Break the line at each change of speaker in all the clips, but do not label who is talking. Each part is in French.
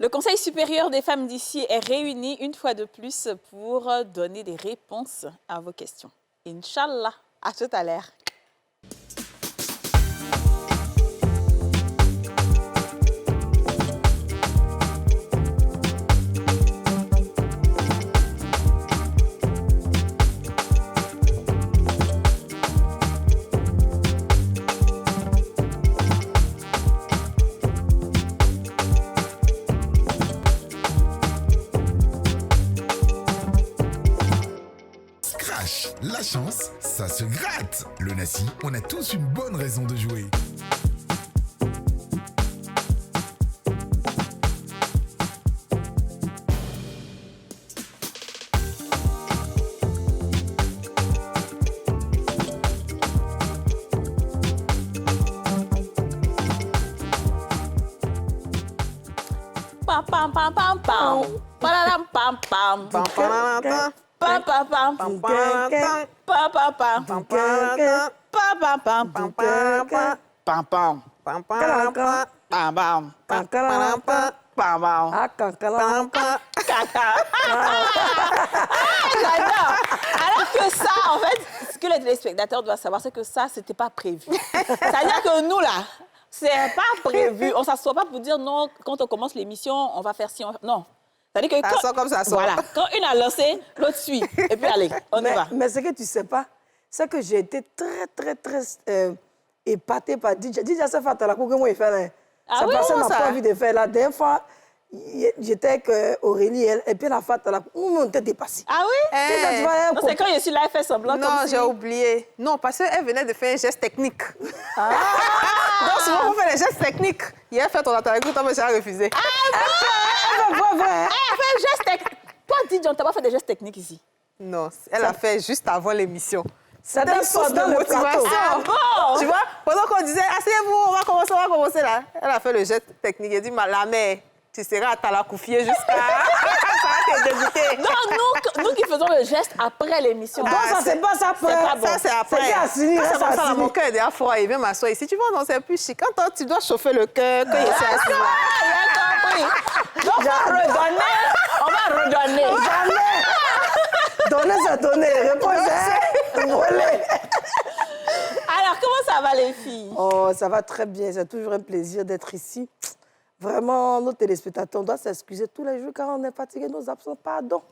Le Conseil supérieur des femmes d'ici est réuni une fois de plus pour donner des réponses à vos questions. Inch'Allah, à tout à l'heure.
La chance, ça se gratte. Le Nassi, on a tous une bonne raison de jouer.
Pam pam pam pam pam. Pam pam pam pam. Pam pam pam pam pam pam pam pam pam pam pam pam J'adore. Alors que ça, en fait, ce que les téléspectateurs doivent savoir, c'est que ça, c'était pas prévu. C'est-à-dire que nous, là, c'est pas prévu. On ne s'assoit pas pour dire non, quand on commence l'émission, on va faire ci, on va... Non. C'est-à-dire que
ça sort comme ça sort.
Voilà. Quand une a lancé, l'autre suit. Et puis allez, on y va.
Mais ce que tu ne sais pas, c'est que j'ai été très épatée par DJ. DJ, ça fait la cour que moi, il fait là.
Ah oui,
personne n'a
ça?
pas envie de faire. La dernière fois, j'étais avec Aurélie, et puis la fête, on était dépassée.
Ah oui? Non, c'est quand je suis là, elle fait semblant.
Non, j'ai oublié. Non, parce qu'elle venait de faire un geste technique. Ah. Donc souvent, on fait les gestes techniques. Hier, elle fait ton atelier, toi, mais j'ai refusé.
Ah bon? Elle a fait un geste technique. Toi, DJ, on t'a pas fait des gestes techniques ici?
Non, elle a fait juste avant l'émission.
C'était une source de motivation.
Ah bon?
Tu vois, pendant qu'on disait, asseyez-vous, on va commencer là. Elle a fait le geste technique. Elle dit, la mère, tu seras à Talakoufié jusqu'à... Ça va te dégoûter.
Non, nous qui faisons le geste après l'émission.
Non, ça, c'est pas ça.
C'est pas bon.
Ça, c'est après.
C'est Assini.
C'est comme ça, mon cœur est déjà froid. Il vient m'asseoir ici. Tu vois, non, c'est plus chic. Quand tu dois chauffer le cœur, quand il s'est assis là.
J'ai compris. Donc, on va redonner. On va redonner.
Jamais. Donner, c'est donner. Reposer, voler.
Alors, comment ça va, les filles?
Oh, ça va très bien. C'est toujours un plaisir d'être ici. Vraiment, nos téléspectateurs, on doit s'excuser tous les jours quand on est fatigué, nos absents, pardon.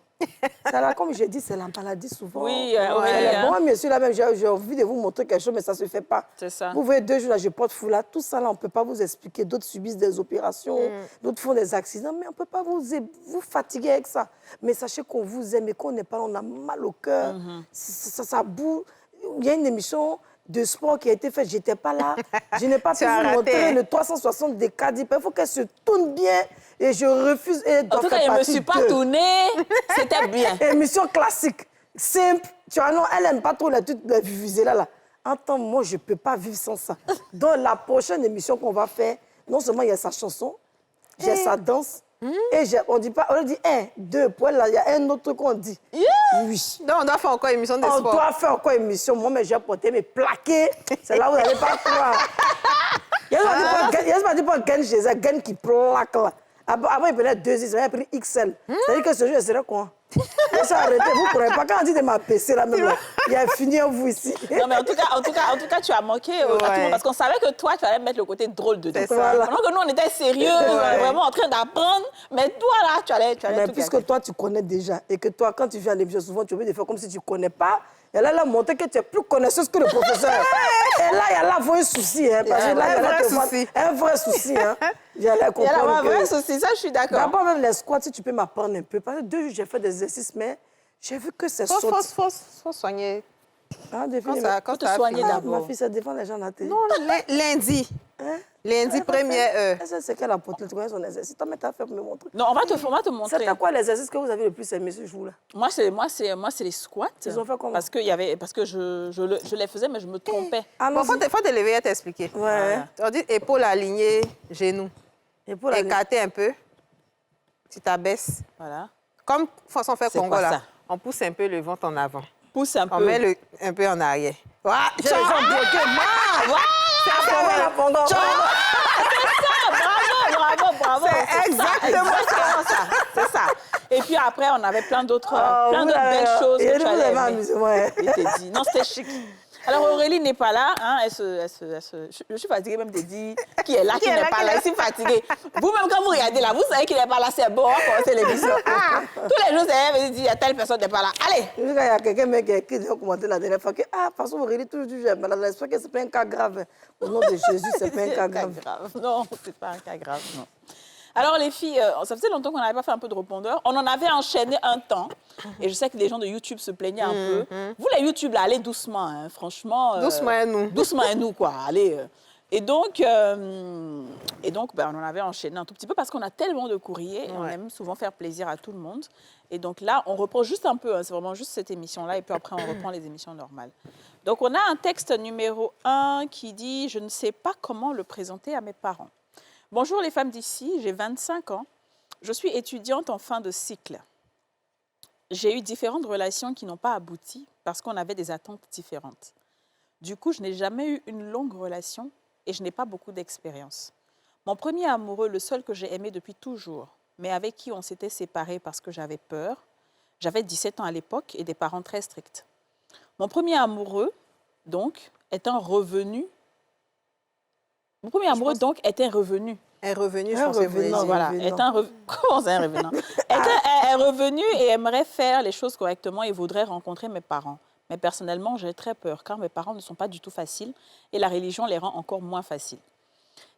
Là, comme je dis, c'est la maladie souvent.
Oui,
Moi, monsieur, là même, j'ai envie de vous montrer quelque chose, mais ça ne se fait pas.
C'est ça.
Vous voyez, 2 jours, là, je porte foulard. Tout ça, là, on ne peut pas vous expliquer. D'autres subissent des opérations, d'autres font des accidents, mais on ne peut pas vous fatiguer avec ça. Mais sachez qu'on vous aime et qu'on n'est pas là, on a mal au cœur. Ça boue. Il y a une émission de sport qui a été faite, je n'étais pas là. Je n'ai pas pu vous montrer le 360 des Cadip. Il faut qu'elle se tourne bien et je refuse.
En tout cas, je ne me suis pas tournée. C'était bien.
Émission classique, simple. Tu vois, non, elle n'aime pas trop les trucs de viser là. Attends, moi, je ne peux pas vivre sans ça. Dans la prochaine émission qu'on va faire, non seulement il y a sa chanson, j'ai sa danse, et on dit pas, on dit 1, 2, pour elle, il y a un autre truc qu'on dit. Oui.
Donc, on doit faire encore émission de sport.
On doit faire encore émission. Moi, mais j'ai porté mes plaqués. C'est là où vous n'allez pas croire. Il y a pas dit pour Gen chez elle, Gen qui plaque là. Avant, il prenait 2 X, il a pris XL. C'est-à-dire que ce jeu, c'est quoi? On s'est arrêté, vous ne croyez pas. Quand on dit de ma PC là même, là, il y a fini en vous ici.
Non, mais en tout cas, tu as manqué à tout le monde parce qu'on savait que toi, tu allais mettre le côté drôle dedans.
Voilà.
Pendant que nous, on était sérieux, on était vraiment en train d'apprendre. Mais toi, là, tu allais
mais
tout
puisque
gagner.
toi, tu connais déjà, et que toi, quand tu viens à l'émission, souvent, tu es obligé de faire comme si tu ne connais pas. Et là, elle a montré que tu es plus connaisseuse que le professeur. Et là, il y a là un souci. Hein, parce que là, un vrai souci. Hein. Il y a là
un vrai souci, ça, je suis d'accord.
D'abord, même les squats, si tu peux m'apprendre un peu. Parce que 2 jours, j'ai fait des exercices, mais j'ai vu que c'est
Faut soigner.
Ah,
quand tu soigner d'abord.
Ma fille, ça défend les gens à la télé.
Non, lundi.
Hein?
Lundi, première heure.
C'est qu'elle a porté, tu connais son exercice. Toi, mais t'as fait pour me montrer.
Non, on va te montrer.
C'était quoi l'exercice que vous avez le plus aimé ce jour-là?
Moi, c'est les squats.
Ils ont fait comment?
Parce que je les faisais, mais je me trompais.
Bon, faut te lever et t'expliquer.
Ouais.
On dit épaule alignée, genou. Écarter un peu. Tu t'abaisses.
Voilà.
Comme façon faire
C'est
Congo
quoi,
là.
ça?
On pousse un peu le ventre en avant.
Pousse un peu.
On met un peu en arrière. Voilà.
J'ai les gens bloqués.
Bravo! bravo.
C'est exactement
ça. C'est ça. Et puis après, on avait plein d'autres belles
là,
choses
et
que tu
vous
allais
avez
aimer.
amusé, ouais.
Il t'a dit. Non, c'était chic. Alors Aurélie n'est pas là, hein, je suis fatiguée même de dire qui est là, qui n'est pas là, je suis fatiguée. Vous-même quand vous regardez là, vous savez qu'il n'est pas là, c'est bon, on va commencer l'émission. Tous les jours, c'est elle me dit, il y a telle personne n'est pas là. Allez.
Il y a quelqu'un qui a écrit dans le commentaire la dernière fois que, ah, parce que Aurélie, toujours du j'aime, malade, j'espère que ce n'est pas un cas grave. Au nom de Jésus, ce n'est pas un cas grave.
Non, ce n'est pas un cas grave, non. Alors, les filles, ça faisait longtemps qu'on n'avait pas fait un peu de répondeur. On en avait enchaîné un temps. Et je sais que les gens de YouTube se plaignaient un peu. Vous, les YouTube, là, allez doucement, hein, franchement.
Doucement à nous.
Doucement à nous, quoi. Allez. Et donc, on en avait enchaîné un tout petit peu parce qu'on a tellement de courriers et on aime souvent faire plaisir à tout le monde. Et donc là, on reprend juste un peu. Hein, c'est vraiment juste cette émission-là. Et puis après, on reprend les émissions normales. Donc, on a un texte numéro 1 qui dit « Je ne sais pas comment le présenter à mes parents ». Bonjour les femmes d'ici, j'ai 25 ans. Je suis étudiante en fin de cycle. J'ai eu différentes relations qui n'ont pas abouti parce qu'on avait des attentes différentes. Du coup, je n'ai jamais eu une longue relation et je n'ai pas beaucoup d'expérience. Mon premier amoureux, le seul que j'ai aimé depuis toujours, mais avec qui on s'était séparés parce que j'avais peur. J'avais 17 ans à l'époque et des parents très stricts. Mon premier amoureux, donc, est un revenu. Mon premier amoureux, donc, est un revenu.
Un revenu, je
Un
pense que vous voulez
revenant,
dire.
Voilà, comment c'est un revenant? est revenu et aimerait faire les choses correctement et voudrait rencontrer mes parents. Mais personnellement, j'ai très peur car mes parents ne sont pas du tout faciles et la religion les rend encore moins faciles.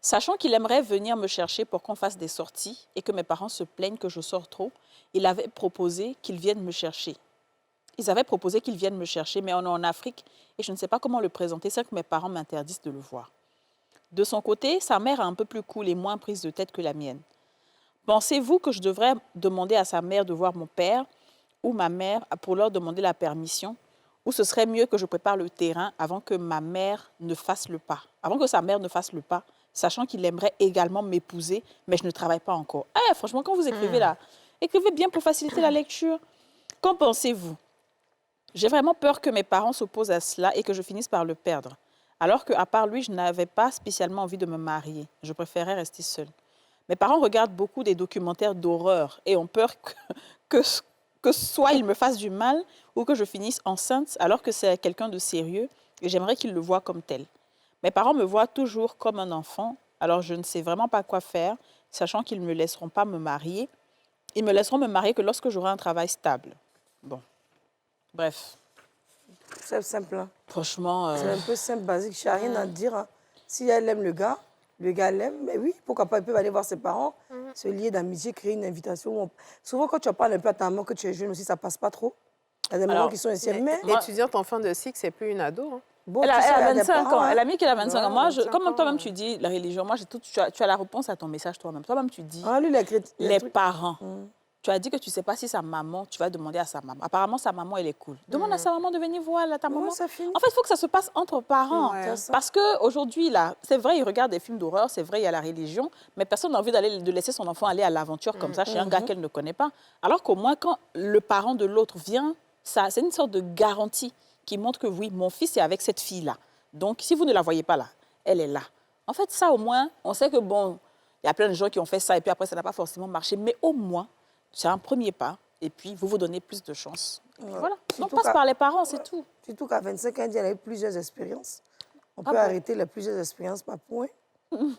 Sachant qu'il aimerait venir me chercher pour qu'on fasse des sorties et que mes parents se plaignent que je sors trop, il avait proposé qu'ils viennent me chercher. Ils avaient proposé qu'ils viennent me chercher, mais on est en Afrique et je ne sais pas comment le présenter, c'est que mes parents m'interdisent de le voir. De son côté, sa mère est un peu plus cool et moins prise de tête que la mienne. Pensez-vous que je devrais demander à sa mère de voir mon père ou ma mère pour leur demander la permission? Ou ce serait mieux que je prépare le terrain avant que ma mère ne fasse le pas? Avant que sa mère ne fasse le pas, sachant qu'il aimerait également m'épouser, mais je ne travaille pas encore. Franchement, quand vous écrivez là, écrivez bien pour faciliter la lecture. Qu'en pensez-vous? J'ai vraiment peur que mes parents s'opposent à cela et que je finisse par le perdre. Alors qu'à part lui, je n'avais pas spécialement envie de me marier. Je préférais rester seule. Mes parents regardent beaucoup des documentaires d'horreur et ont peur que soit ils me fassent du mal ou que je finisse enceinte alors que c'est quelqu'un de sérieux et j'aimerais qu'ils le voient comme tel. Mes parents me voient toujours comme un enfant, alors je ne sais vraiment pas quoi faire, sachant qu'ils ne me laisseront pas me marier. Ils me laisseront me marier que lorsque j'aurai un travail stable. Bon, bref.
C'est simple. Hein.
Franchement...
C'est un peu simple, basique. Je n'ai rien à dire. Hein. Si elle aime le gars l'aime, mais oui, pourquoi pas, ils peuvent aller voir ses parents, se lier d'amitié, créer une invitation. Souvent, quand tu parles un peu à ta maman, que tu es jeune aussi, ça ne passe pas trop. Il y a des mamans qui sont ici. Mais
étudiante en fin de cycle, c'est plus une ado. Hein.
Bon,
elle a 25 ans.
Hein.
Elle a mis qu'elle a 25 ans. Moi, comme toi-même,
tu
tu dis la religion, moi, tu as la réponse à ton message toi-même. Toi-même, tu dis
Ah, lui,
les parents. Tu as dit que tu ne sais pas si sa maman, tu vas demander à sa maman. Apparemment, sa maman, elle est cool. Demande à sa maman de venir voir ta maman.
ça finit.
En fait, il faut que ça se passe entre parents.
Ouais.
Parce qu'aujourd'hui, là, c'est vrai, ils regardent des films d'horreur, c'est vrai, il y a la religion, mais personne n'a envie de laisser son enfant aller à l'aventure comme ça chez un gars qu'elle ne connaît pas. Alors qu'au moins, quand le parent de l'autre vient, c'est une sorte de garantie qui montre que oui, mon fils est avec cette fille-là. Donc, si vous ne la voyez pas là, elle est là. En fait, ça, au moins, on sait que, bon, il y a plein de gens qui ont fait ça et puis après, ça n'a pas forcément marché. Mais au moins, c'est un premier pas et puis vous donnez plus de chance. Voilà. On passe par les parents, c'est tout.
Surtout qu'à 25 ans, elle a eu plusieurs expériences. On peut arrêter les plusieurs expériences par point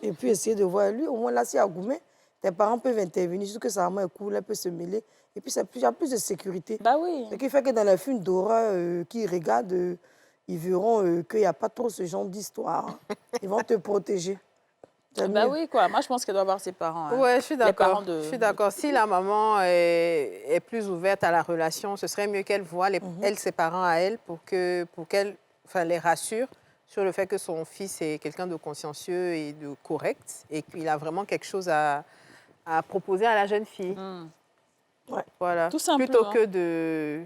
et puis essayer de voir lui. Au moins, là, si à Goumé, tes parents peuvent intervenir, surtout que sa maman est cool, elle peut se mêler. Et puis, il y a plus de sécurité.
Bah oui.
Ce qui fait que dans les films d'horreur qu'ils regardent, ils verront qu'il n'y a pas trop ce genre d'histoire. Ils vont te protéger.
Bah oui, quoi. Moi, je pense qu'elle doit avoir ses parents. Hein.
Oui, je suis d'accord.
Je
suis d'accord. Si la maman est plus ouverte à la relation, ce serait mieux qu'elle voie ses parents à elle pour qu'elle les rassure sur le fait que son fils est quelqu'un de consciencieux et de correct et qu'il a vraiment quelque chose à proposer à la jeune fille.
Ouais.
Voilà.
Tout simplement.
Plutôt que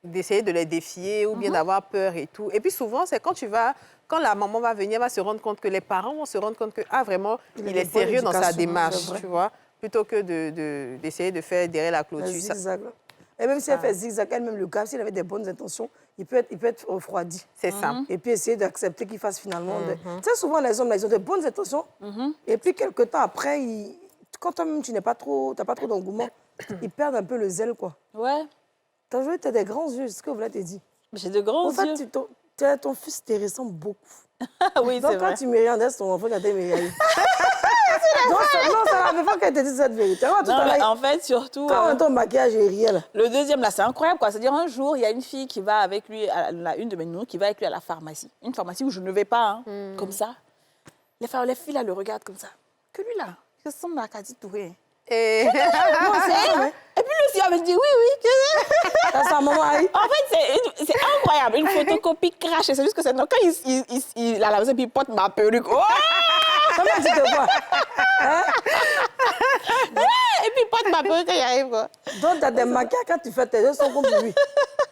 d'essayer de les défier ou bien d'avoir peur et tout. Et puis souvent, c'est quand la maman va venir, va se rendre compte que les parents vont se rendre compte que, vraiment, il est sérieux dans sa démarche, tu vois, plutôt que d'essayer de faire derrière la clôture.
Zigzag. Et même si elle fait zigzag, elle-même, le gars, s'il avait des bonnes intentions, il peut être refroidi.
C'est ça.
Et puis essayer d'accepter qu'il fasse finalement... Tu sais, souvent, les hommes, là, ils ont de bonnes intentions. Et puis, quelque temps après, quand toi-même, tu n'as pas trop d'engouement, ils perdent un peu le zèle, quoi.
Ouais,
T'as joué, t'as des grands yeux, c'est ce que vous voulez te dire.
j'ai de grands
En fait,
yeux.
ton fils te ressemble beaucoup.
Oui,
Donc,
c'est
quand
vrai.
tu me regardes, est-ce ton enfant qui a été me regarder? Non, c'est la première fois qu'elle te dit cette vérité. Moi, tout
Non,
à
mais
l'heure,
en fait, surtout,
quand on ton maquillage est réel.
le deuxième, là, c'est incroyable, quoi. C'est-à-dire, un jour, il y a une fille qui va avec lui, une de mes nounous, qui va avec lui à la pharmacie. Une pharmacie où je ne vais pas, hein, comme ça. Les filles, là, le regardent comme ça. Que lui, là, il ressemble à Kadi Touré.
Et
Non, c'est vrai.
Et puis, le monsieur avait dit, oui, oui.
T'as sa maman aïe.
En fait, c'est incroyable. Une photocopie crachée. C'est juste que c'est... Quand il a la maison, puis il porte ma perruque. Oh!
Comment tu te vois?
Et puis il porte ma perruque quand il arrive, quoi.
Donc, t'as des maquillages, quand tu fais tes yeux, sont comme lui.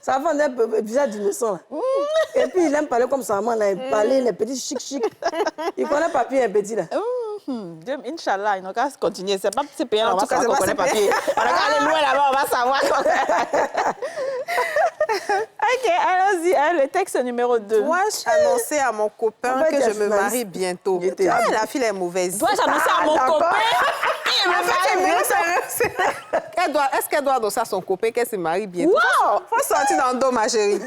Ça va un visage d'innocent. Et puis, il aime parler comme sa maman, là. Il parle, les petits chic. Il connaît papier, un petit, là.
Dieu, Inch'Allah, il n'a qu'à continuer. C'est pas c'est payant,
En
on va
tout cas,
savoir qu'on
c'est
connaît
pas
papier. On a qu'à aller loin là-bas, on va savoir. OK, allons-y. Le texte numéro 2.
dois-je annoncer à mon copain
En fait,
que
il y a
je me
journaliste.
marie bientôt?
Il était-
Ah, la fille est mauvaise.
Dois-je annoncer à mon
d'accord.
copain?
Est-ce qu'elle doit annoncer à son copain qu'elle se marie bientôt?
Wow!
Faut sortir dans le dos, ma chérie.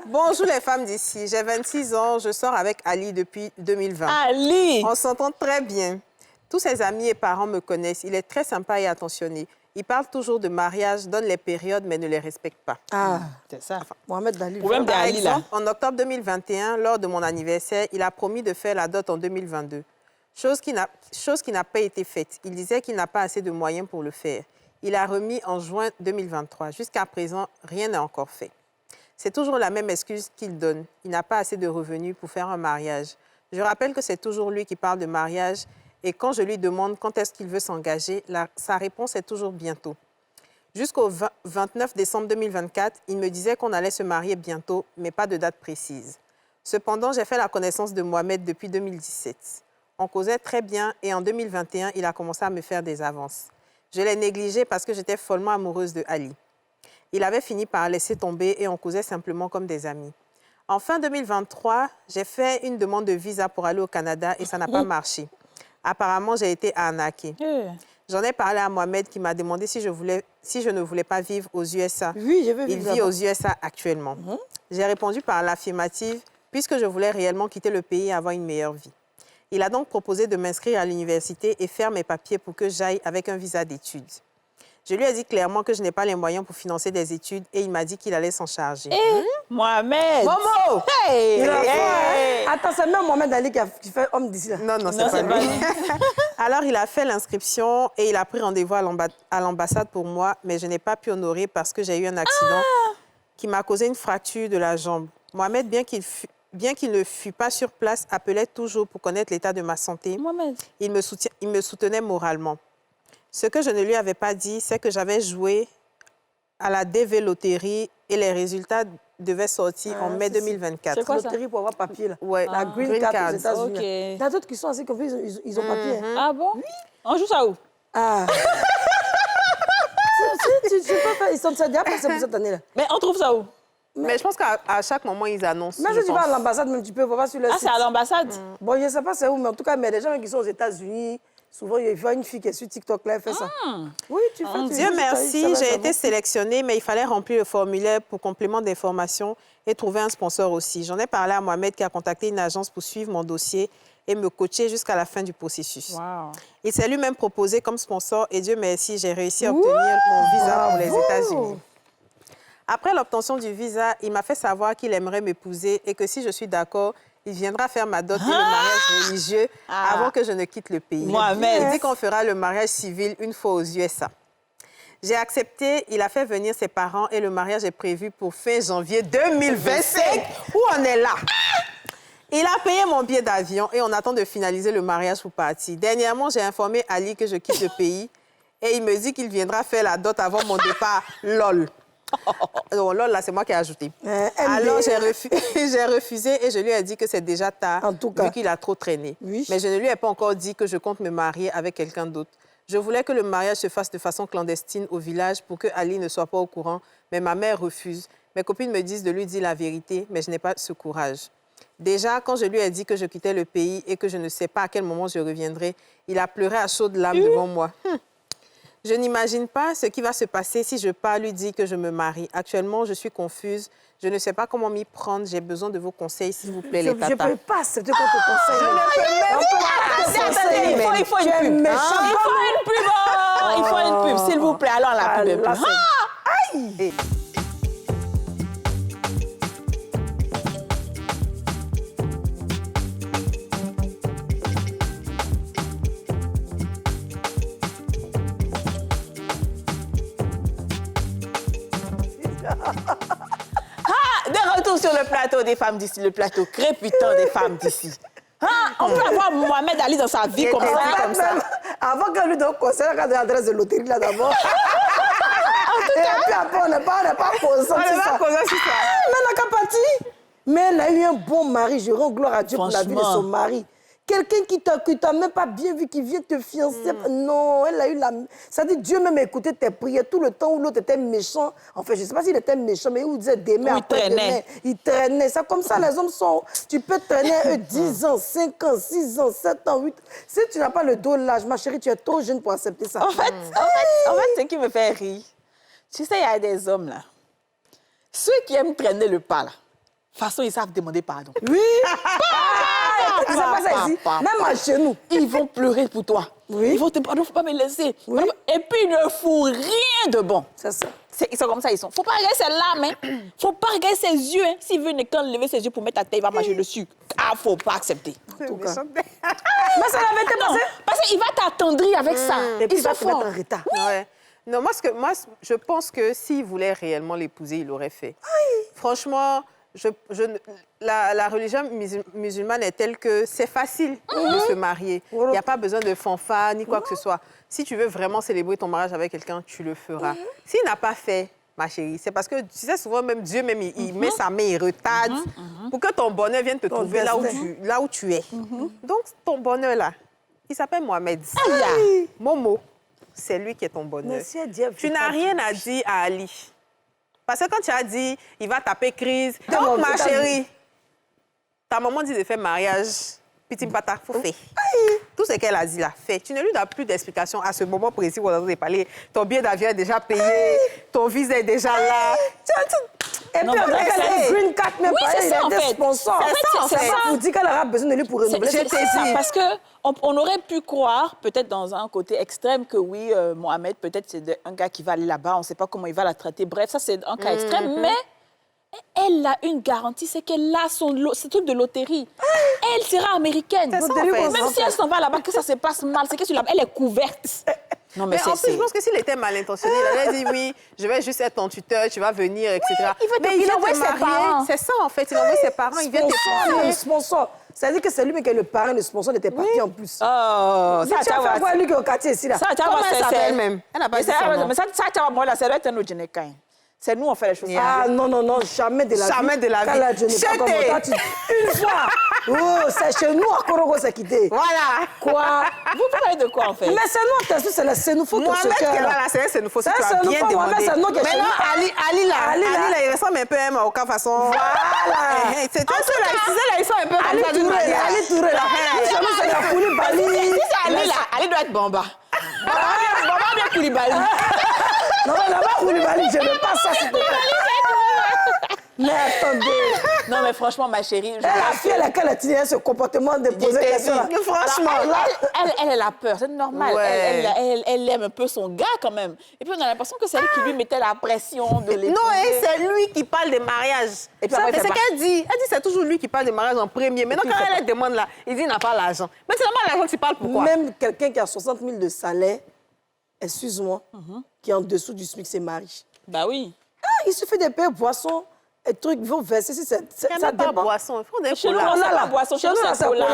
Bonjour les femmes d'ici. J'ai 26 ans. Je sors avec Ali depuis 2020.
Ali!
On s'entend très bien. Tous ses amis et parents me connaissent. Il est très sympa et attentionné. Il parle toujours de mariage, donne les périodes, mais ne les respecte pas.
Ah,
C'est ça.
Mohamed Dali.
Problème
Par
d'Ali, là.
exemple, en octobre 2021, lors de mon anniversaire, il a promis de faire la dot en 2022. Chose qui n'a pas été faite. Il disait qu'il n'a pas assez de moyens pour le faire. Il a remis en juin 2023. Jusqu'à présent, rien n'est encore fait. C'est toujours la même excuse qu'il donne. Il n'a pas assez de revenus pour faire un mariage. Je rappelle que c'est toujours lui qui parle de mariage et quand je lui demande quand est-ce qu'il veut s'engager, sa réponse est toujours bientôt. Jusqu'au 29 décembre 2024, il me disait qu'on allait se marier bientôt, mais pas de date précise. Cependant, j'ai fait la connaissance de Mohamed depuis 2017. On causait très bien et en 2021, il a commencé à me faire des avances. Je l'ai négligé parce que j'étais follement amoureuse de Ali. Il avait fini par laisser tomber et on causait simplement comme des amis. En fin 2023, j'ai fait une demande de visa pour aller au Canada et ça n'a pas marché. Apparemment, j'ai été arnaquée. J'en ai parlé à Mohamed qui m'a demandé si je ne voulais pas vivre aux USA.
Oui, je veux
Il
vivre
vit
là-bas.
aux USA actuellement. J'ai répondu par l'affirmative puisque je voulais réellement quitter le pays et avoir une meilleure vie. Il a donc proposé de m'inscrire à l'université et faire mes papiers pour que j'aille avec un visa d'études. Je lui ai dit clairement que je n'ai pas les moyens pour financer des études et il m'a dit qu'il allait s'en charger.
Mohamed!
Momo!
Hey!
Il a
Hey!
fait, hein. Attends, c'est même Mohamed Ali qui fait homme d'ici, là.
Non,
Non,
c'est
c'est
pas
pas
lui.
lui.
Alors, il a fait l'inscription et il a pris rendez-vous à l'ambassade pour moi, mais je n'ai pas pu honorer parce que j'ai eu un accident qui m'a causé une fracture de la jambe. Mohamed, bien qu'il ne fût pas sur place, appelait toujours pour connaître l'état de ma santé.
Mohamed.
Il me soutenait moralement. Ce que je ne lui avais pas dit, c'est que j'avais joué à la DV Loterie et les résultats devaient sortir en mai 2024.
C'est quoi ça?
Loterie pour avoir papier, là.
Ouais.
La green card aux États-Unis.
Ok.
Il y a d'autres qui sont assez confus, ils ont papier. hein.
Ah bon? On joue ça où?
Ah. tu peux faire, ils sont déjà passés pour cette année-là.
Mais on trouve ça où?
Mais je pense qu'à chaque moment, ils annoncent.
Même
je
si tu
pense.
vas à l'ambassade, même tu peux voir sur le
Ah,
site.
c'est à l'ambassade?
Bon, je ne sais pas c'est où, mais en tout cas, mais les gens qui sont aux États-Unis, souvent, il y a une fille qui est sur TikTok, là, elle fait ça. Oui, tu fais.
Dieu merci, j'ai été sélectionnée, mais il fallait remplir le formulaire pour complément d'information et trouver un sponsor aussi. J'en ai parlé à Mohamed qui a contacté une agence pour suivre mon dossier et me coacher jusqu'à la fin du processus.
Wow.
Il s'est lui-même proposé comme sponsor et Dieu merci, j'ai réussi à obtenir mon visa pour les
Bravo!
États-Unis. Après l'obtention du visa, il m'a fait savoir qu'il aimerait m'épouser et que si je suis d'accord, il viendra faire ma dot et le mariage religieux avant que je ne quitte le pays.
Mohamed.
Il dit qu'on fera le mariage civil une fois aux USA. J'ai accepté, il a fait venir ses parents et le mariage est prévu pour fin janvier 2025. Où on est là? Il a payé mon billet d'avion et on attend de finaliser le mariage pour partir. Dernièrement, j'ai informé Ali que je quitte le pays et il me dit qu'il viendra faire la dot avant mon départ. LOL. Non, LOL, là, c'est moi qui ai ajouté. Alors, j'ai refusé et je lui ai dit que c'est déjà tard,
En tout cas.
vu qu'il a trop traîné.
Oui.
Mais je ne lui ai pas encore dit que je compte me marier avec quelqu'un d'autre. Je voulais que le mariage se fasse de façon clandestine au village pour que Ali ne soit pas au courant, mais ma mère refuse. Mes copines me disent de lui dire la vérité, mais je n'ai pas ce courage. Déjà, quand je lui ai dit que je quittais le pays et que je ne sais pas à quel moment je reviendrai, il a pleuré à chaudes larmes devant moi. Je n'imagine pas ce qui va se passer si je pars lui dire que je me marie. Actuellement, je suis confuse. Je ne sais pas comment m'y prendre. J'ai besoin de vos conseils, s'il vous plaît, les tatas.
Je ne peux pas accepter qu'on te conseille.
Je ne peux même pas
Attendez, il faut une pub.
méchant.
Il faut une pub. Il faut une pub, s'il vous plaît. Alors, la pub est plus.
Et-
De retour sur le plateau des femmes d'ici, le plateau crépitant des femmes d'ici. On peut avoir Mohamed Ali dans sa vie comme ça, comme ça.
Avant que lui donne conseil, quand l'adresse de loterie là d'abord. Et puis après, on n'est pas causant sur ça. Mais elle n'a qu'à partir. Mais elle a eu un bon mari. Je rends gloire à Dieu pour la vie de son mari. Quelqu'un qui t'a même pas bien vu, qui vient te fiancer. Non, elle a eu la... Ça dit, Dieu même a écouté tes prières tout le temps où l'autre était méchant. En fait, je ne sais pas s'il était méchant, mais il disait demain, après demain. Il traînait. C'est comme ça, les hommes sont... Tu peux traîner 10 ans, 5 ans, 6 ans, 7 ans, 8 ans. Si tu n'as pas le dos de l'âge, ma chérie, tu es trop jeune pour accepter ça.
En fait, ce qui me fait rire, tu sais, il y a des hommes, là. Ceux qui aiment traîner le pas, là. De toute façon, ils savent demander pardon.
Oui. Tu sais pas ça ici. Même chez nous.
Ils vont pleurer pour toi.
Oui.
Ils vont te pardonner, il ne faut pas me laisser.
Oui.
Et puis, ils ne font rien de bon.
C'est ça.
Ils sont comme ça, ils sont. Il ne faut pas regarder ses larmes, hein. Il ne faut pas regarder ses yeux. Hein. S'il veut quand lever ses yeux pour mettre ta tête, il va manger dessus. Ah, il ne faut pas accepter.
Mais ça l'avait été
Non,
passé.
parce qu'il va t'attendrir avec ça.
Et puis,
Ils
il va
sont
te mettre
forts.
en retard.
Ouais. Non, moi, je pense que s'il voulait réellement l'épouser, il l'aurait fait. Franchement, la religion musulmane est telle que c'est facile de se marier. Il n'y a pas besoin de fanfare ni quoi que ce soit. Si tu veux vraiment célébrer ton mariage avec quelqu'un, tu le feras. S'il n'a pas fait, ma chérie, c'est parce que, tu sais, souvent, même Dieu, même, il met sa main, il retarde pour que ton bonheur vienne te trouver là où tu es. Donc, ton bonheur, là, il s'appelle Mohamed. Momo, c'est lui qui est ton bonheur.
Merci à Dieu.
Tu n'as rien à dire à Ali. Parce que quand tu as dit, il va taper crise.
Non,
Donc, ma
c'est
chérie, ta maman dit de faire mariage. Petit pata, faut faire. Tout ce qu'elle a dit là, fait. Tu ne lui donnes plus d'explications à ce moment précis où on a parlé. Ton billet d'avion est déjà payé, ton visa est déjà là.
Et puis, après, elle a une green card, même pas, il a des sponsors.
C'est ça.
Vous dites qu'elle aura besoin de lui pour renouveler.
C'est ça, parce qu'on aurait pu croire, peut-être dans un côté extrême, que oui, Mohamed, peut-être c'est un gars qui va aller là-bas, on ne sait pas comment il va la traiter. Bref, ça, c'est un cas extrême, mais elle a une garantie, c'est qu'elle a ce truc de loterie. Elle sera américaine.
C'est ça, en fait.
Même si elle s'en va là-bas, que ça se passe mal, c'est qu'elle est couverte. Non,
Mais en plus, je pense que s'il était mal intentionné, il allait dire oui, je vais juste être ton tuteur, tu vas venir, etc.
Mais il envoie ses parents.
C'est ça, en fait. Il envoie ses parents, il vient te
Le sponsor. Ça veut dire que c'est lui qui est le parrain, le sponsor n'était pas parti en plus.
Oh,
Ça, tu vas voir lui qui est au quartier ici, là.
Ça, tu
Comment
vois,
elle
c'est
s'appelle même? Elle n'a pas dit son nom.
Mais ça, tu vois, moi, là, ça doit être un autre Génécain. C'est nous, on fait les choses.
Ah non, non, non, jamais de la vie.
Jamais de la vie.
Quand la jeune pas comme toi, une fois. Oh, c'est chez nous, à Korogo, c'est quitté.
Voilà.
Quoi?
Vous parlez de quoi, en fait?
Mais c'est nous, t'as su, c'est la Sénoufo, ton
Mohamed,
secret.
qui est là, c'est nous faut si
Ça,
tu as
c'est
bien
nous, Mohamed,
demandé.
c'est nous qui est chez
Maintenant,
nous.
Ali là,
Ali, là.
il ressemble un peu à un Marocain façon.
Voilà.
C'est toi, là, ils sont un peu
Ali
comme ça d'une
Touré,
manière.
Ali Touré, là. Nous sommes sur la Koulibaly.
Si c'est Ali, là, Ali doit être Bamba. Bamba bien Koulibaly.
Non, mais là-bas, Koulibaly, je ne veux pas ça, s'il te plaît. Mais attendez.
Non, mais franchement, ma chérie...
Elle a fille à laquelle elle a ce comportement de poser
t'ai
question.
dit.
Franchement, là...
Elle a peur, c'est normal.
Ouais.
Elle aime un peu son gars, quand même. Et puis, on a l'impression que c'est elle qui lui mettait la pression de l'épouser.
Non, c'est lui qui parle des mariages.
Et puis après,
C'est
c'est
ce qu'elle dit. Elle dit c'est toujours lui qui parle des mariages en premier. Maintenant, quand elle demande là, il dit il n'a pas l'argent. Mais c'est normal l'argent, tu parles pourquoi?
Même quelqu'un qui a 60 000 de salaire, excuse-moi, qui est en dessous du SMIC, c'est mari.
Bah oui.
Ah, il suffit de payer boisson, et trucs, ils vont verser. Si
Il n'y a
ça
même pas
dépend.
boisson. Il faut des
Chez nous,
colas.
on a
Cola,
la boisson.
Chez nous, là, c'est cola.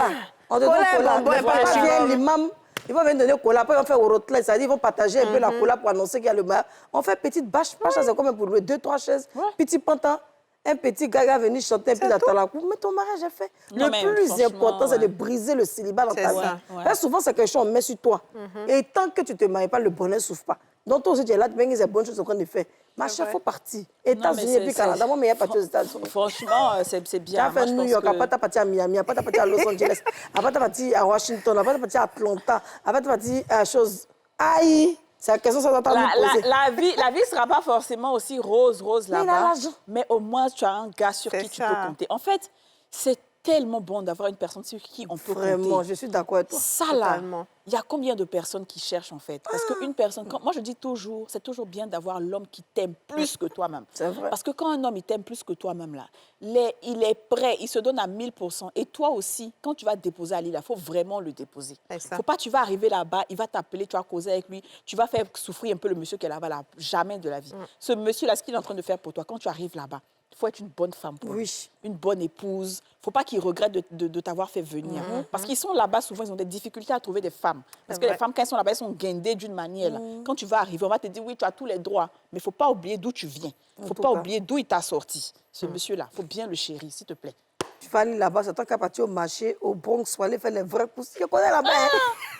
On te donne
Cola,
cola.
bonbon,
Mais
et pas
papa
le
vient,
charbon.
l'imam, ils vont venir donner cola. Après, ils vont faire au rotelin. C'est-à-dire, ils vont partager un peu la cola pour annoncer qu'il y a le mariage. On fait petite bâche. Bâche, c'est combien pour louer? 2-3 chaises. Petit pantin. un petit gars va venir chanter un peu dans ta cour. Mais ton mariage est fait.
Non,
Le
mais
plus
franchement,
important, c'est
ouais.
de briser le célibat dans
C'est
ta
ça.
vie.
Ouais.
Parce que souvent, c'est quelque chose qu'on met sur toi. Et tant que tu ne te maries pas, le bonheur ne souffre pas. Donc, toi aussi, tu es là, tu penses que c'est bonne chose qu'on a fait. Ma chère, il faut partir. États-Unis et puis Canada. Moi, mais il n'y a pas de aux États-Unis.
Franchement, c'est
Tu
bien.
as fait New York, après tu as parti à Miami, après tu as parti à Los Angeles, après tu as parti à Washington, après tu as parti à Atlanta, après tu as parti à chose. Aïe, c'est la question que ça doit nous poser.
La vie ne sera pas forcément aussi rose
Mais il a
là-bas.
l'argent.
Mais au moins, tu as un gars sur
C'est
qui tu
ça.
peux compter. En fait, c'est tellement bon d'avoir une personne sur qui on peut
Vraiment,
compter.
je suis d'accord avec toi.
Ça, là,
Totalement.
il y a combien de personnes qui cherchent, en fait? Parce qu'une personne... moi, je dis toujours, c'est toujours bien d'avoir l'homme qui t'aime plus que toi-même.
C'est vrai.
Parce que quand un homme, il t'aime plus que toi-même, là, il est prêt, il se donne à 1000%. Et toi aussi, quand tu vas te déposer à l'île, il faut vraiment le déposer.
C'est ça.
Faut pas, tu vas arriver là-bas, il va t'appeler, tu vas causer avec lui, tu vas faire souffrir un peu le monsieur qui est là-bas, là, jamais de la vie. Ce monsieur-là, ce qu'il est en train de faire pour toi, quand tu arrives là-bas, il faut être une bonne femme pour lui,
Oui.
une bonne épouse. Il ne faut pas qu'ils regrettent de t'avoir fait venir. Parce qu'ils sont là-bas, souvent, ils ont des difficultés à trouver des femmes. Parce que
vrai.
les femmes, quand elles sont là-bas, elles sont guindées d'une manière. Là. Quand tu vas arriver, on va te dire, oui, tu as tous les droits. Mais il ne faut pas oublier d'où tu viens. Il ne faut
tout
pas
cas.
oublier d'où il t'a sorti. Ce monsieur-là, il faut bien le chérir, s'il te plaît.
Tu vas aller là-bas, c'est toi qui as parti au marché, au Bronx, pour aller faire les vraies courses. Je connais là-bas. hein.